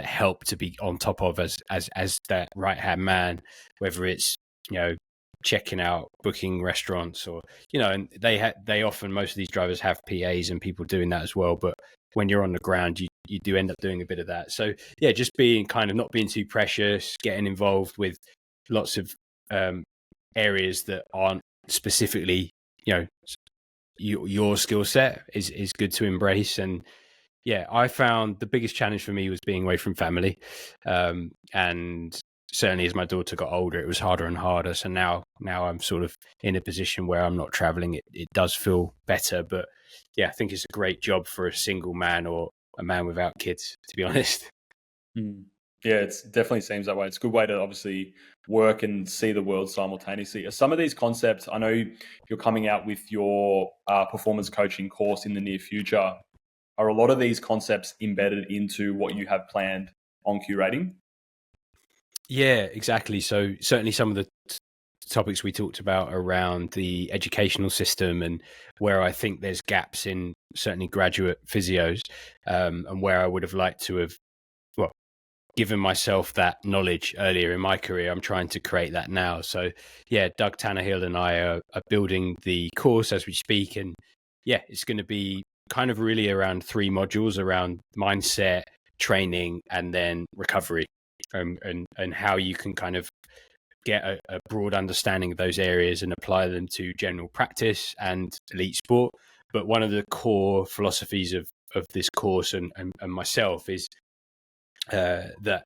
help to be on top of as that right hand man, whether it's checking out, booking restaurants, or and they often, most of these drivers have PAs and people doing that as well. But when you're on the ground, you do end up doing a bit of that. So yeah, just being kind of not being too precious, getting involved with lots of areas that aren't specifically your skill set is good to embrace. And yeah, I found the biggest challenge for me was being away from family, and certainly as my daughter got older, it was harder and harder. So now I'm sort of in a position where I'm not traveling. It does feel better, but yeah, I think it's a great job for a single man or a man without kids, to be honest. Yeah, it definitely seems that way. It's a good way to obviously work and see the world simultaneously. Some of these concepts, I know you're coming out with your performance coaching course in the near future. Are a lot of these concepts embedded into what you have planned on curating? Yeah, exactly. So certainly some of the topics we talked about around the educational system, and where I think there's gaps in certainly graduate physios, and where I would have liked to have, well, given myself that knowledge earlier in my career. I'm trying to create that now. So yeah, Doug Tannehill and I are building the course as we speak. And yeah, it's going to be kind of really around 3 modules around mindset, training, and then recovery, and how you can kind of get a broad understanding of those areas and apply them to general practice and elite sport. But one of the core philosophies of this course and myself is that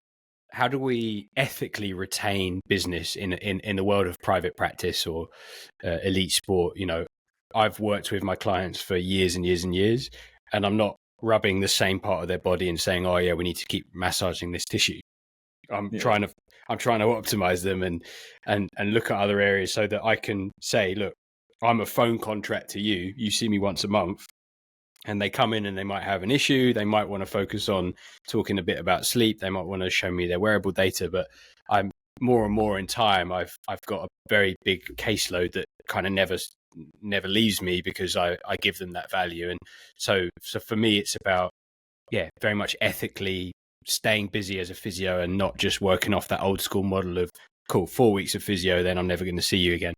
how do we ethically retain business in the world of private practice or elite sport? I've worked with my clients for years and years and years, and I'm not rubbing the same part of their body and saying, "Oh yeah, we need to keep massaging this tissue." I'm trying to optimize them and look at other areas so that I can say, "Look, I'm a phone contract to you. You see me once a month." And they come in and they might have an issue. They might want to focus on talking a bit about sleep. They might want to show me their wearable data. But I'm more and more in time, I've got a very big caseload that kind of never leaves me because I give them that value. And so for me, it's about, very much ethically staying busy as a physio and not just working off that old school model of, cool, 4 weeks of physio, then I'm never going to see you again.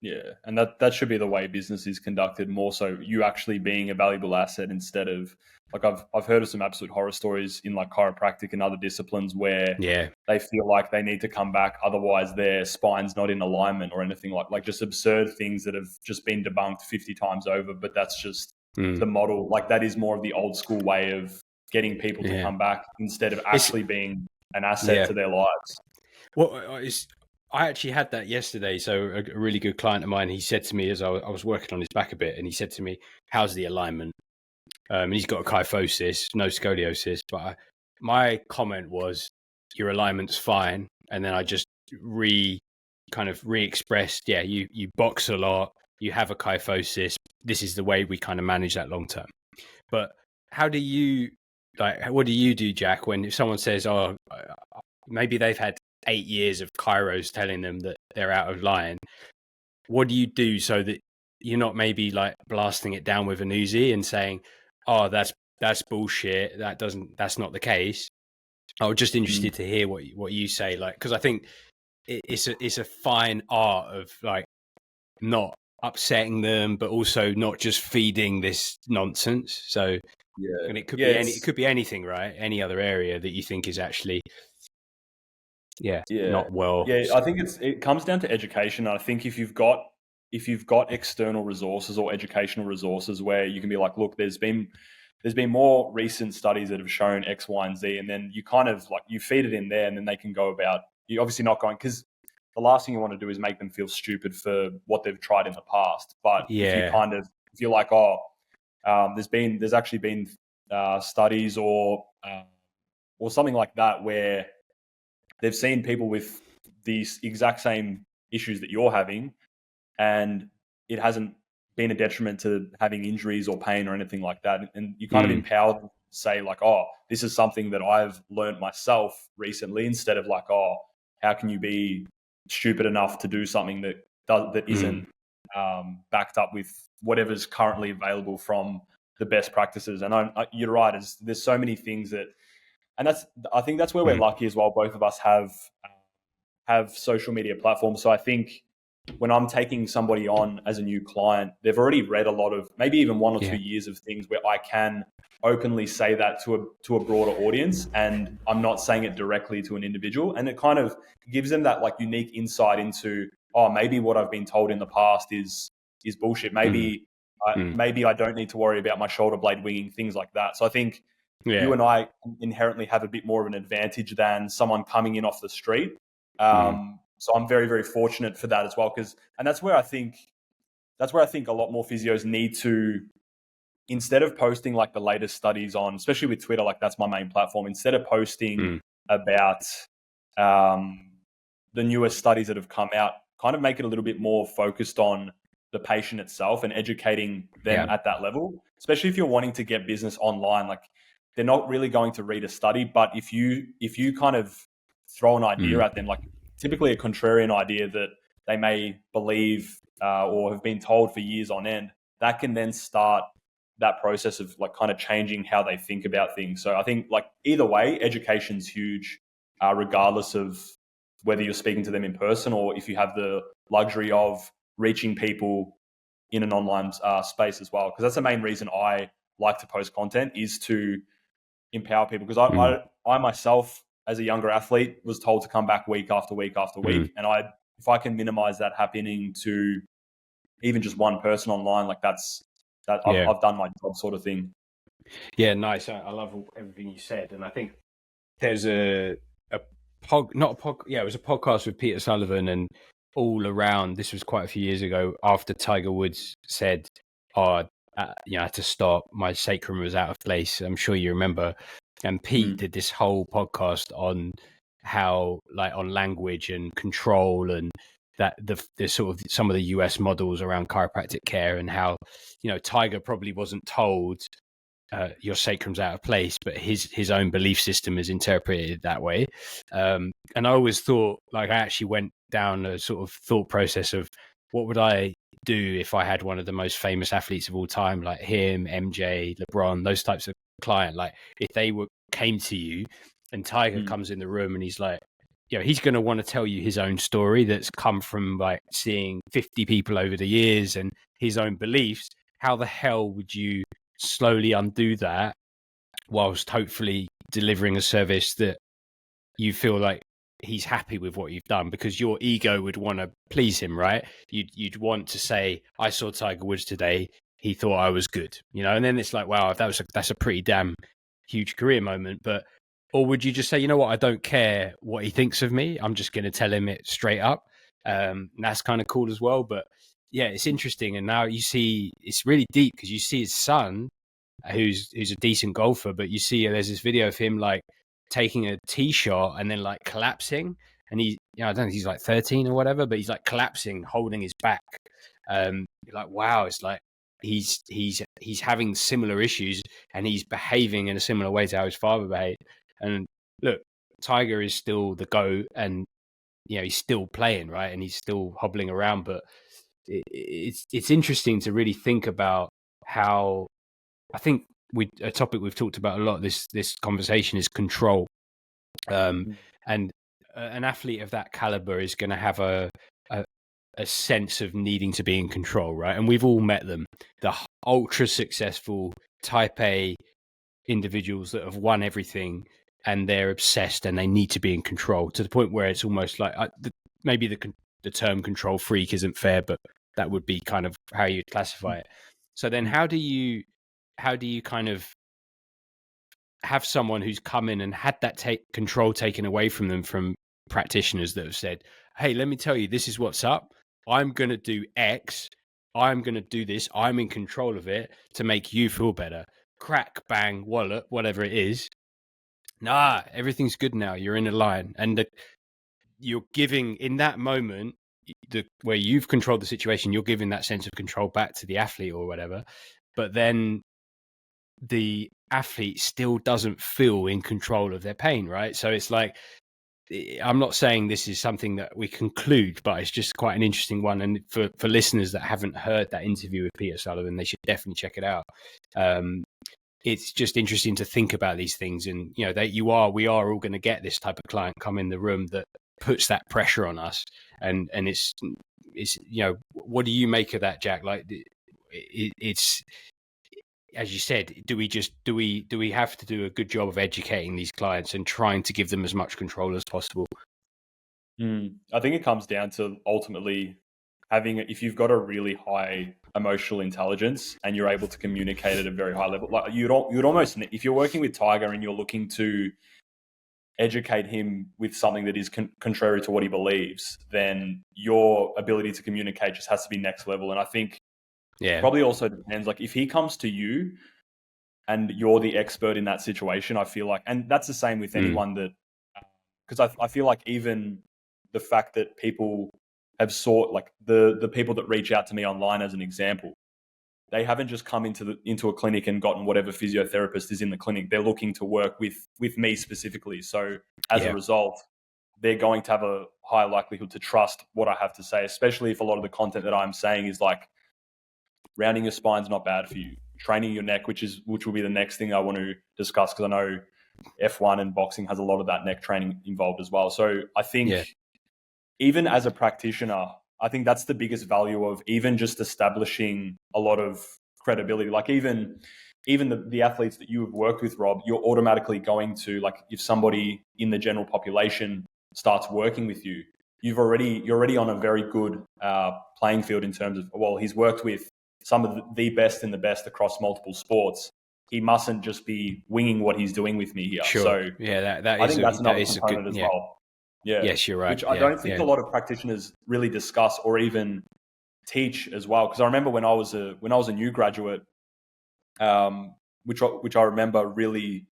Yeah, and that should be the way business is conducted, more so you actually being a valuable asset instead of, like, I've heard of some absolute horror stories in like chiropractic and other disciplines where they feel like they need to come back, otherwise their spine's not in alignment or anything, like just absurd things that have just been debunked 50 times over. But that's just the model. Like, that is more of the old school way of getting people to come back instead of actually being an asset to their lives. Well, I actually had that yesterday. So a really good client of mine, he said to me as I was working on his back a bit, and he said to me, "How's the alignment?" And he's got a kyphosis, no scoliosis. But my comment was, "Your alignment's fine." And then I just re-expressed, you box a lot, you have a kyphosis. This is the way we kind of manage that long term. But how do you, what do you do, Jack, when if someone says, "Oh, maybe they've had 8 years of chiros telling them that they're out of line"? What do you do so that you're not maybe like blasting it down with an Uzi and saying, "Oh, that's bullshit. That's not the case"? I was just interested to hear what you say, like, because I think it's a fine art of like not upsetting them, but also not just feeding this nonsense. So and it could be anything, right? Any other area that you think is actually not well. Yeah, I think it comes down to education. I think if you've got external resources or educational resources where you can be like, look, there's been more recent studies that have shown X, Y, and Z, and then you kind of like you feed it in there, and then they can go about. You're obviously not going, because the last thing you want to do is make them feel stupid for what they've tried in the past. But if you kind of if you're like, oh, there's actually been studies or something like that where they've seen people with these exact same issues that you're having, and it hasn't been a detriment to having injuries or pain or anything like that. And you kind of empower them to say like, oh, this is something that I've learned myself recently, instead of like, oh, how can you be stupid enough to do something that isn't backed up with whatever's currently available from the best practices. And you're right, there's so many things that, and I think that's where we're lucky as well. Both of us have social media platforms. So I think when I'm taking somebody on as a new client, they've already read a lot of, maybe even 1 or 2 years of things where I can openly say that to a broader audience, and I'm not saying it directly to an individual. And it kind of gives them that like unique insight into, oh, maybe what I've been told in the past is bullshit. Maybe maybe I don't need to worry about my shoulder blade winging, things like that. So I think you and I inherently have a bit more of an advantage than someone coming in off the street. So I'm very, very fortunate for that as well. And that's where I think a lot more physios need to, instead of posting like the latest studies on, especially with Twitter, like that's my main platform, instead of posting about the newest studies that have come out, kind of make it a little bit more focused on the patient itself and educating them at that level, especially if you're wanting to get business online. Like they're not really going to read a study, but if you kind of throw an idea at them, like typically a contrarian idea that they may believe or have been told for years on end, that can then start that process of like kind of changing how they think about things. So I think like either way, education's huge, regardless of whether you're speaking to them in person or if you have the luxury of reaching people in an online space as well. Because that's the main reason I like to post content, is to empower people. Because I myself, as a younger athlete, was told to come back week after week after week. And if I can minimize that happening to even just one person online, like I've done my job, sort of thing. Yeah, nice. I love everything you said. And I think there's it was a podcast with Peter Sullivan, and all around, this was quite a few years ago, after Tiger Woods said, I had to stop, my sacrum was out of place. I'm sure you remember. And Pete did this whole podcast on how, like, on language and control, and that the sort of some of the US models around chiropractic care, and how, Tiger probably wasn't told your sacrum's out of place, but his own belief system is interpreted that way. And I always thought, like, I actually went down a sort of thought process of what would I do if I had one of the most famous athletes of all time, like him, MJ, LeBron, those types of client. Like if they came to you and Tiger comes in the room and he's like, he's going to want to tell you his own story that's come from like seeing 50 people over the years and his own beliefs. How the hell would you slowly undo that whilst hopefully delivering a service that you feel like he's happy with what you've done? Because your ego would want to please him, right? You'd want to say, I saw Tiger Woods today, he thought I was good, and then it's like, wow, that's a pretty damn huge career moment. Or would you just say, you know what, I don't care what he thinks of me, I'm just going to tell him it straight up? That's kind of cool as well. But yeah, it's interesting. And now you see, it's really deep, because you see his son, who's a decent golfer, but you see there's this video of him like taking a tee shot and then like collapsing, and I don't know, he's like 13 or whatever, but he's like collapsing, holding his back. You're like, wow, it's like he's having similar issues and he's behaving in a similar way to how his father behaved. And look, Tiger is still the GOAT, and he's still playing, right, and he's still hobbling around. But it's interesting to really think about how, I think a topic we've talked about a lot this conversation is control. And an athlete of that caliber is going to have a sense of needing to be in control, right? And we've all met them, the ultra successful type A individuals that have won everything, and they're obsessed and they need to be in control, to the point where it's almost like maybe the term control freak isn't fair, but that would be kind of how you'd classify it. So then how do you kind of have someone who's come in and had that control taken away from them from practitioners that have said, hey, let me tell you, this is what's up, I'm going to do X, I'm going to do this. I'm in control of it to make you feel better. Crack, bang, wallet, whatever it is. Nah, everything's good now. You're in a line. And you're giving, in that moment, where you've controlled the situation, you're giving that sense of control back to the athlete or whatever. But then the athlete still doesn't feel in control of their pain, right? So it's like, I'm not saying this is something that we conclude, but it's just quite an interesting one. And for listeners that haven't heard that interview with Peter Sullivan, they should definitely check it out. It's just interesting to think about these things. And, you know, we are all going to get this type of client come in the room that puts that pressure on us. And it's, you know, what do you make of that, Jack? Like, it's, as you said, do we have to do a good job of educating these clients and trying to give them as much control as possible? I think it comes down to ultimately having, if you've got a really high emotional intelligence and you're able to communicate at a very high level, like you'd almost, if you're working with Tiger and you're looking to educate him with something that is contrary to what he believes, then your ability to communicate just has to be next level. And I think probably also depends, like if he comes to you and you're the expert in that situation, I feel like, and that's the same with anyone that, because I feel like even the fact that people have sought, like the people that reach out to me online as an example, they haven't just come into a clinic and gotten whatever physiotherapist is in the clinic. They're looking to work with me specifically. So as a result, they're going to have a high likelihood to trust what I have to say, especially if a lot of the content that I'm saying is like, rounding your spine's not bad for you. Training your neck, which will be the next thing I want to discuss, because I know F1 and boxing has a lot of that neck training involved as well. So I think even as a practitioner, I think that's the biggest value of even just establishing a lot of credibility. Like even the athletes that you have worked with, Rob, you're automatically going to, like, if somebody in the general population starts working with you, you're already on a very good playing field in terms of, well, he's worked with some of the best in the best across multiple sports. He mustn't just be winging what he's doing with me here. Sure. So I think that's another component as well. Yeah. Yes, you're right. Which I don't think a lot of practitioners really discuss or even teach as well. Because I remember when I was a new graduate, which I remember really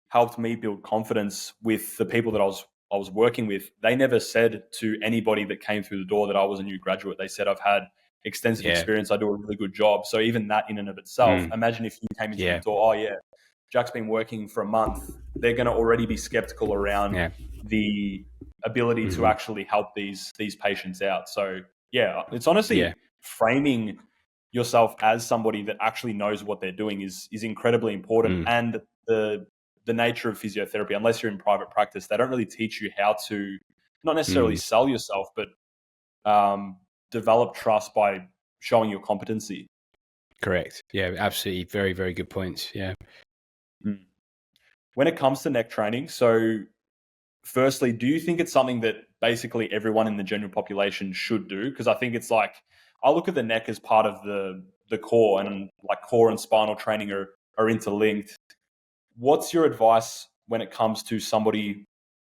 helped me build confidence with the people that I was working with. They never said to anybody that came through the door that I was a new graduate. They said, I've had extensive experience. I do a really good job. So even that in and of itself, imagine if you came into the door, Jack's been working for a month. They're going to already be skeptical around the ability to actually help these patients out. So it's honestly framing yourself as somebody that actually knows what they're doing is incredibly important. And the nature of physiotherapy, unless you're in private practice, they don't really teach you how to not necessarily sell yourself, but develop trust by showing your competency. Correct. Yeah, absolutely. Very, very good points. Yeah. When it comes to neck training, so firstly, do you think it's something that basically everyone in the general population should do? Because I think it's like, I look at the neck as part of the core, and like core and spinal training are interlinked. What's your advice when it comes to somebody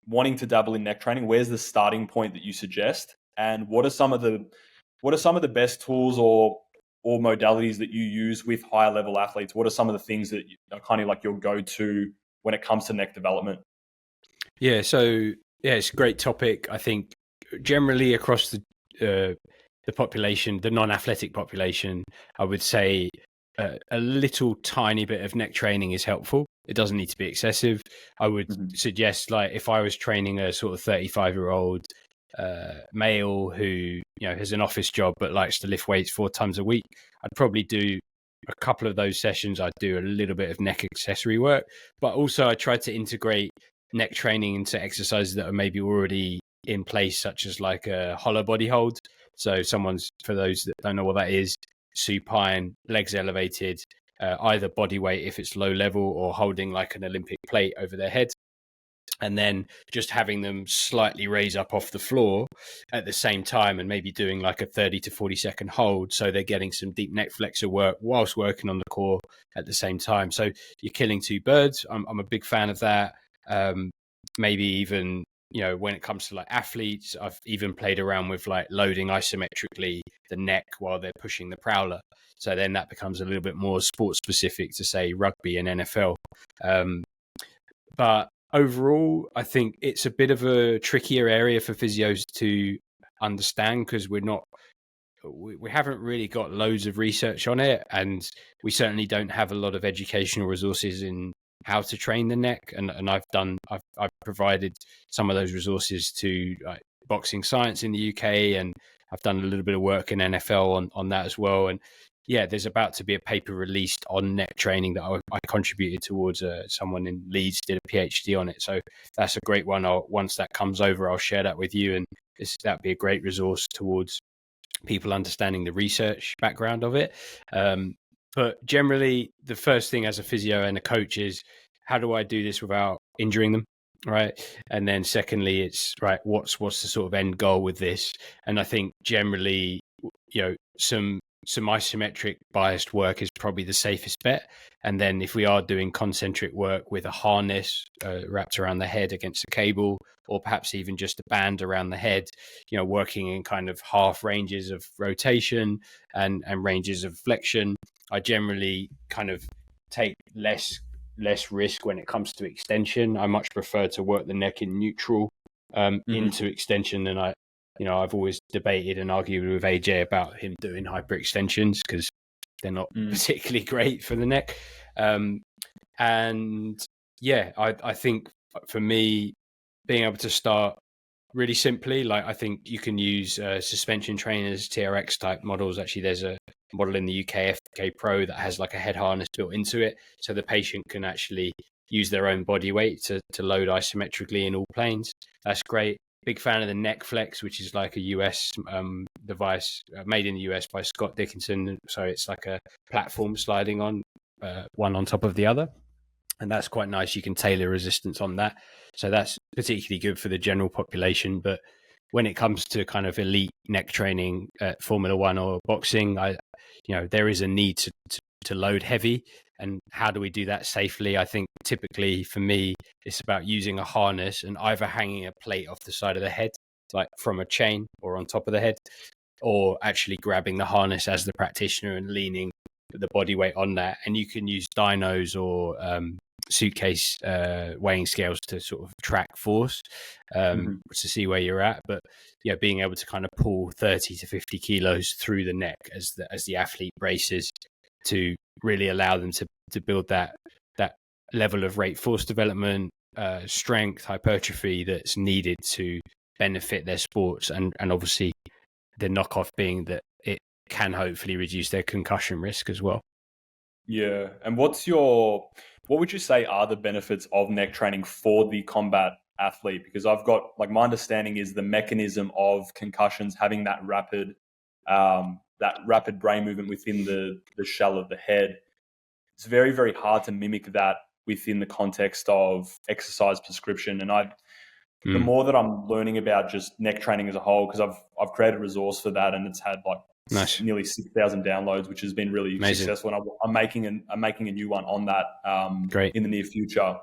wanting to dabble in neck training? Where's the starting point that you suggest? And what are some of the best tools or modalities that you use with higher level athletes? What are some of the things that are kind of like your go-to when it comes to neck development? Yeah, so it's a great topic. I think generally across the population, the non-athletic population, I would say a little tiny bit of neck training is helpful. It doesn't need to be excessive. I would suggest, like, if I was training a sort of 35-year-old male who has an office job but likes to lift weights 4 times a week, I'd probably do a couple of those sessions. I'd do a little bit of neck accessory work, but also I try to integrate neck training into exercises that are maybe already in place, such as like a hollow body hold. So for those that don't know what that is, supine, legs elevated, either body weight if it's low level, or holding like an Olympic plate over their head, and then just having them slightly raise up off the floor at the same time, and maybe doing like a 30 to 40 second hold. So they're getting some deep neck flexor work whilst working on the core at the same time. So you're killing 2 birds. I'm a big fan of that. Maybe even, when it comes to like athletes, I've even played around with like loading isometrically the neck while they're pushing the prowler. So then that becomes a little bit more sport specific to say rugby and NFL. But overall, I think it's a bit of a trickier area for physios to understand because we haven't really got loads of research on it, and we certainly don't have a lot of educational resources in how to train the neck. And I've provided some of those resources to Boxing Science in the UK, and I've done a little bit of work in NFL on that as well. And yeah, there's about to be a paper released on neck training that I contributed towards. Someone in Leeds did a PhD on it, so that's a great one. Once that comes over, I'll share that with you, and that'd be a great resource towards people understanding the research background of it. But generally, the first thing as a physio and a coach is, how do I do this without injuring them? Right. And then secondly, it's right, what's the sort of end goal with this? And I think generally, some isometric biased work is probably the safest bet. And then if we are doing concentric work with a harness wrapped around the head against a cable, or perhaps even just a band around the head, working in kind of half ranges of rotation and ranges of flexion, I generally kind of take less risk when it comes to extension. I much prefer to work the neck in neutral into extension than I've always debated and argued with AJ about him doing hyperextensions because they're not particularly great for the neck. And yeah, I think for me, being able to start really simply, like I think you can use suspension trainers, TRX type models. Actually, there's a model in the UK, FK Pro, that has like a head harness built into it. So the patient can actually use their own body weight to load isometrically in all planes. That's great. Big fan of the Neck Flex, which is like a US device made in the US by Scott Dickinson. So it's like a platform sliding on one on top of the other. And that's quite nice. You can tailor resistance on that. So that's particularly good for the general population. But when it comes to kind of elite neck training at Formula One or boxing, there is a need to load heavy. And how do we do that safely? I think typically for me, it's about using a harness and either hanging a plate off the side of the head, like from a chain or on top of the head, or actually grabbing the harness as the practitioner and leaning the body weight on that. And you can use dynos or suitcase weighing scales to sort of track force to see where you're at. But being able to kind of pull 30 to 50 kilos through the neck as the athlete braces to really allow them to build that level of rate force development, strength, hypertrophy that's needed to benefit their sports, and obviously the knockoff being that it can hopefully reduce their concussion risk as well. Yeah. And what would you say are the benefits of neck training for the combat athlete? Because I've got, like, my understanding is the mechanism of concussions having that rapid brain movement within the shell of the head. It's very, very hard to mimic that within the context of exercise prescription. And the more that I'm learning about just neck training as a whole, because I've created a resource for that, and it's had like nearly 6,000 downloads, which has been really successful. And I'm making a new one on that in the near future.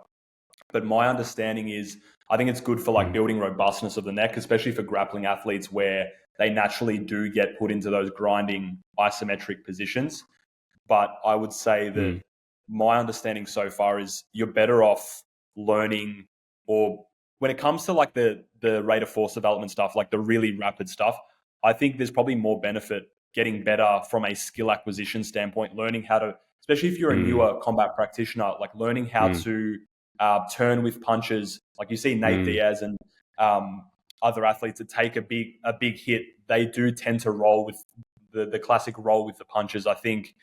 But my understanding is, I think it's good for like building robustness of the neck, especially for grappling athletes where they naturally do get put into those grinding isometric positions. But I would say that my understanding so far is you're better off learning, or when it comes to like the rate of force development stuff, like the really rapid stuff, I think there's probably more benefit getting better from a skill acquisition standpoint, learning how to, especially if you're a newer combat practitioner, like learning how to turn with punches. Like you see Nate Diaz and other athletes that take a big hit, they do tend to roll with the classic roll with the punches. I think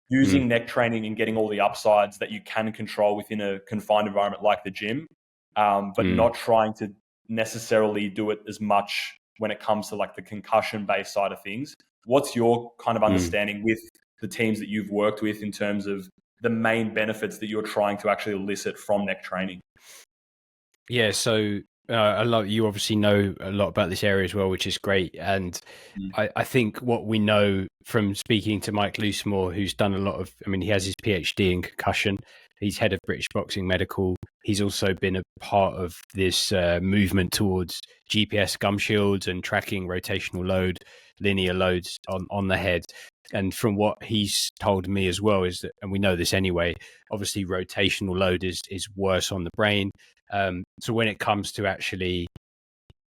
using neck training and getting all the upsides that you can control within a confined environment like the gym, but not trying to necessarily do it as much when it comes to like the concussion-based side of things. What's your kind of understanding with the teams that you've worked with in terms of the main benefits that you're trying to actually elicit from neck training? Yeah, so you obviously know a lot about this area as well, which is great. And I think what we know from speaking to Mike Loosemore, who's done a lot of, he has his PhD in concussion, He's head of British Boxing Medical. He's also been a part of this movement towards GPS gum shields and tracking rotational load, linear loads on the head. And from what he's told me as well is that, and we know this anyway, obviously rotational load is worse on the brain. So when it comes to actually,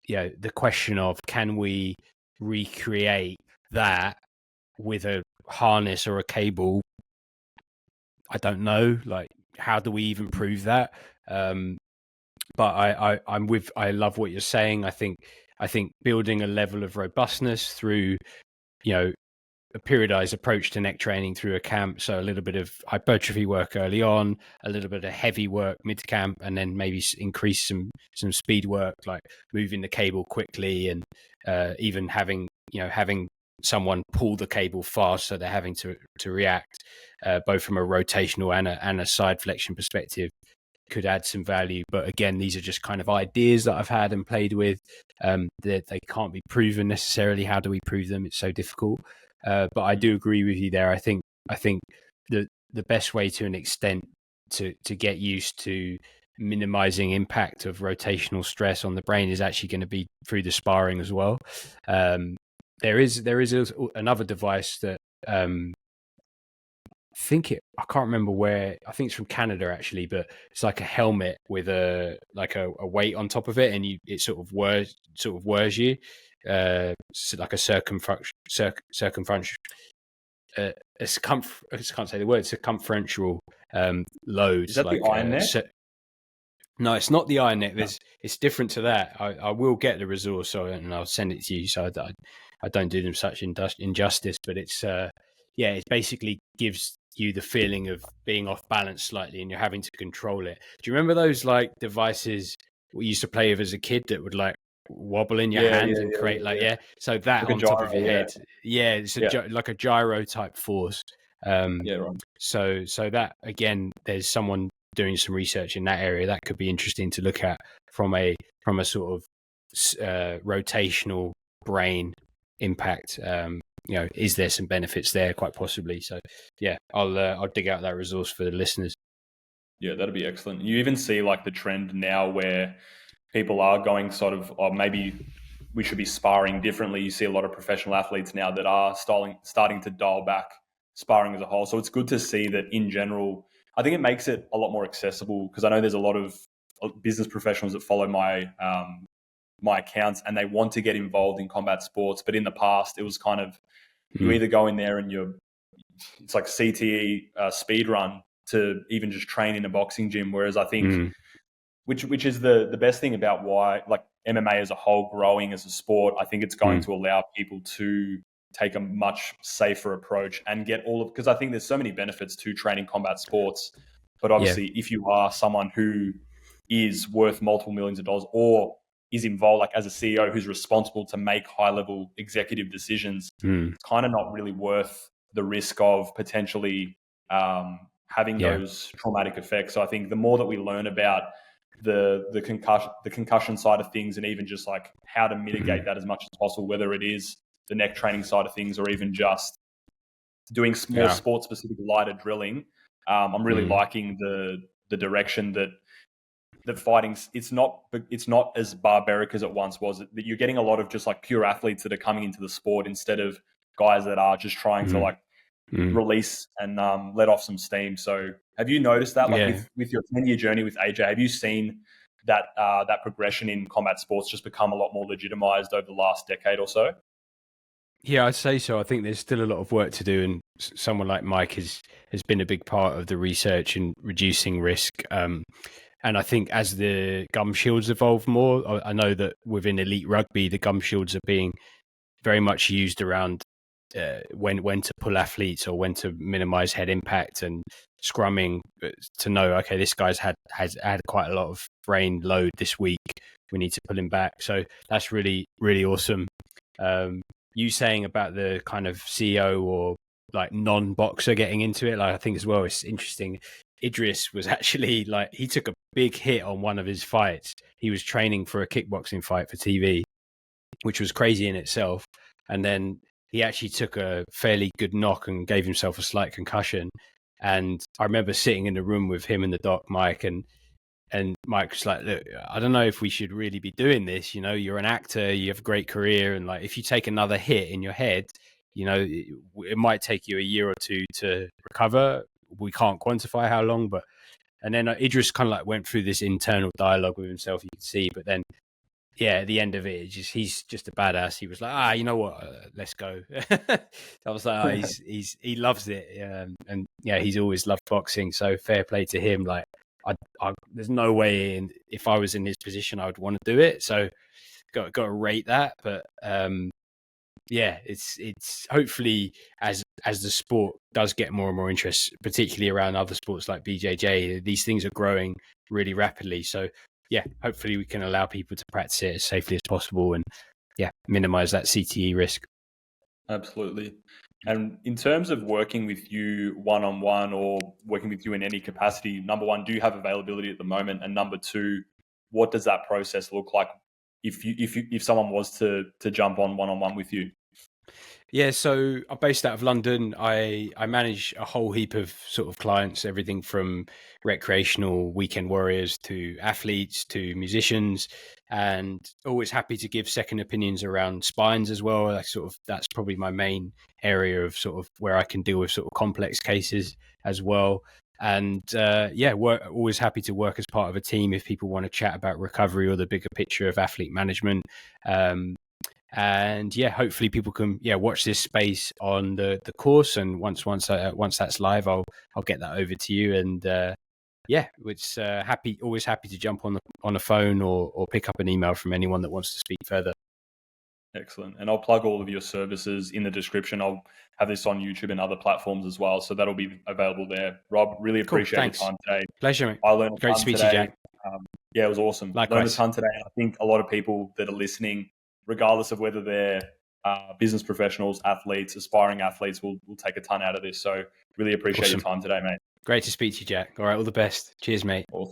the question of can we recreate that with a harness or a cable, I don't know. Like, how do we even prove that? But I love what you're saying. I think building a level of robustness through, a periodized approach to neck training through a camp. So a little bit of hypertrophy work early on, a little bit of heavy work mid camp, and then maybe increase some speed work, like moving the cable quickly, and even having someone pull the cable fast, so they're having to react, both from a rotational and a side flexion perspective, could add some value. But again, these are just kind of ideas that I've had and played with. They can't be proven necessarily. How do we prove them? It's so difficult. But I do agree with you there. I think the best way, to an extent, to get used to minimizing impact of rotational stress on the brain is actually going to be through the sparring as well. There is another device that I can't remember where. I think it's from Canada actually, but it's like a helmet with a weight on top of it, and it sort of whirs you. So like a circumferential. I can't say the word. Circumferential load. Is that like the iron neck? No, it's not the iron neck. It's different to that. I will get the resource, and I'll send it to you, so I don't do them such injustice. But it's it basically gives you the feeling of being off balance slightly, and you're having to control it. Do you remember those like devices we used to play with as a kid that would like wobble in your hand and create so that like on top of your head, it's like a gyro type force. Right. So that, again, there's someone doing some research in that area that could be interesting to look at from a sort of rotational brain impact. Is there some benefits there? Quite possibly. So I'll dig out that resource for the listeners. Yeah, that'd be excellent. You even see like the trend now where people are going sort of, or maybe we should be sparring differently. You see a lot of professional athletes now that are starting to dial back sparring as a whole. So it's good to see that in general. I think it makes it a lot more accessible, because I know there's a lot of business professionals that follow my my accounts, and they want to get involved in combat sports. But in the past, it was kind of you either go in there and it's like CTE speed run to even just train in a boxing gym. Whereas I think which is the best thing about why like MMA as a whole growing as a sport, I think it's going to allow people to take a much safer approach and get because I think there's so many benefits to training combat sports. But obviously, if you are someone who is worth multiple millions of dollars or is involved, like as a CEO who's responsible to make high-level executive decisions, it's kind of not really worth the risk of potentially having those traumatic effects. So I think the more that we learn about the concussion side of things, and even just like how to mitigate that as much as possible, whether it is the neck training side of things or even just doing more sport-specific lighter drilling, I'm really liking the direction that fighting's it's not as barbaric as it once was. That you're getting a lot of just like pure athletes that are coming into the sport instead of guys that are just trying to like release and let off some steam. So have you noticed that, like with your 10-year journey with AJ, have you seen that that progression in combat sports just become a lot more legitimized over the last decade or so? Yeah, I'd say so. I think there's still a lot of work to do, and someone like Mike has been a big part of the research and reducing risk. And I think as the gum shields evolve more, I know that within elite rugby, the gum shields are being very much used around when to pull athletes or when to minimize head impact, and scrumming to know, okay, this guy's has had quite a lot of brain load this week, we need to pull him back. So that's really, really awesome. You saying about the kind of CEO or like non-boxer getting into it, like I think as well, it's interesting. Idris was actually like, he took a big hit on one of his fights. He was training for a kickboxing fight for TV, which was crazy in itself. And then he actually took a fairly good knock and gave himself a slight concussion. And I remember sitting in the room with him and the doc, Mike, and Mike was like, look, I don't know if we should really be doing this. You're an actor, you have a great career. And like, if you take another hit in your head, it might take you a year or two to recover. We can't quantify how long, and then Idris kind of like went through this internal dialogue with himself, you could see, but then, yeah, at the end of it, he's just a badass. He was like, you know what, let's go. I was like, he loves it. And yeah, he's always loved boxing. So fair play to him. Like, there's no way if I was in his position, I would want to do it. So got to rate that. But yeah, it's hopefully as the sport does get more and more interest, particularly around other sports like BJJ, these things are growing really rapidly. So yeah, hopefully we can allow people to practice it as safely as possible and minimize that CTE risk. Absolutely. And in terms of working with you one-on-one or working with you in any capacity, number one, do you have availability at the moment? And number two, what does that process look like if someone was to jump on one-on-one with you? Yeah, so I'm based out of London. I manage a whole heap of sort of clients, everything from recreational weekend warriors to athletes to musicians, and always happy to give second opinions around spines as well. That's probably my main area of sort of where I can deal with sort of complex cases as well. And we're always happy to work as part of a team if people want to chat about recovery or the bigger picture of athlete management. And yeah, hopefully people can watch this space on the course, and once that's live, I'll get that over to you. And it's always happy to jump on a phone or pick up an email from anyone that wants to speak further. Excellent. And I'll plug all of your services in the description. I'll have this on YouTube and other platforms as well, so that'll be available there. Rob, really appreciate your time today. Pleasure, mate. I learned Great to speak to you, Jack. Yeah, it was awesome. Likewise. Learned a ton today. I think a lot of people that are listening, regardless of whether they're business professionals, athletes, aspiring athletes, will take a ton out of this. So really appreciate your time today, mate. Great to speak to you, Jack. All right, all the best. Cheers, mate. Awesome.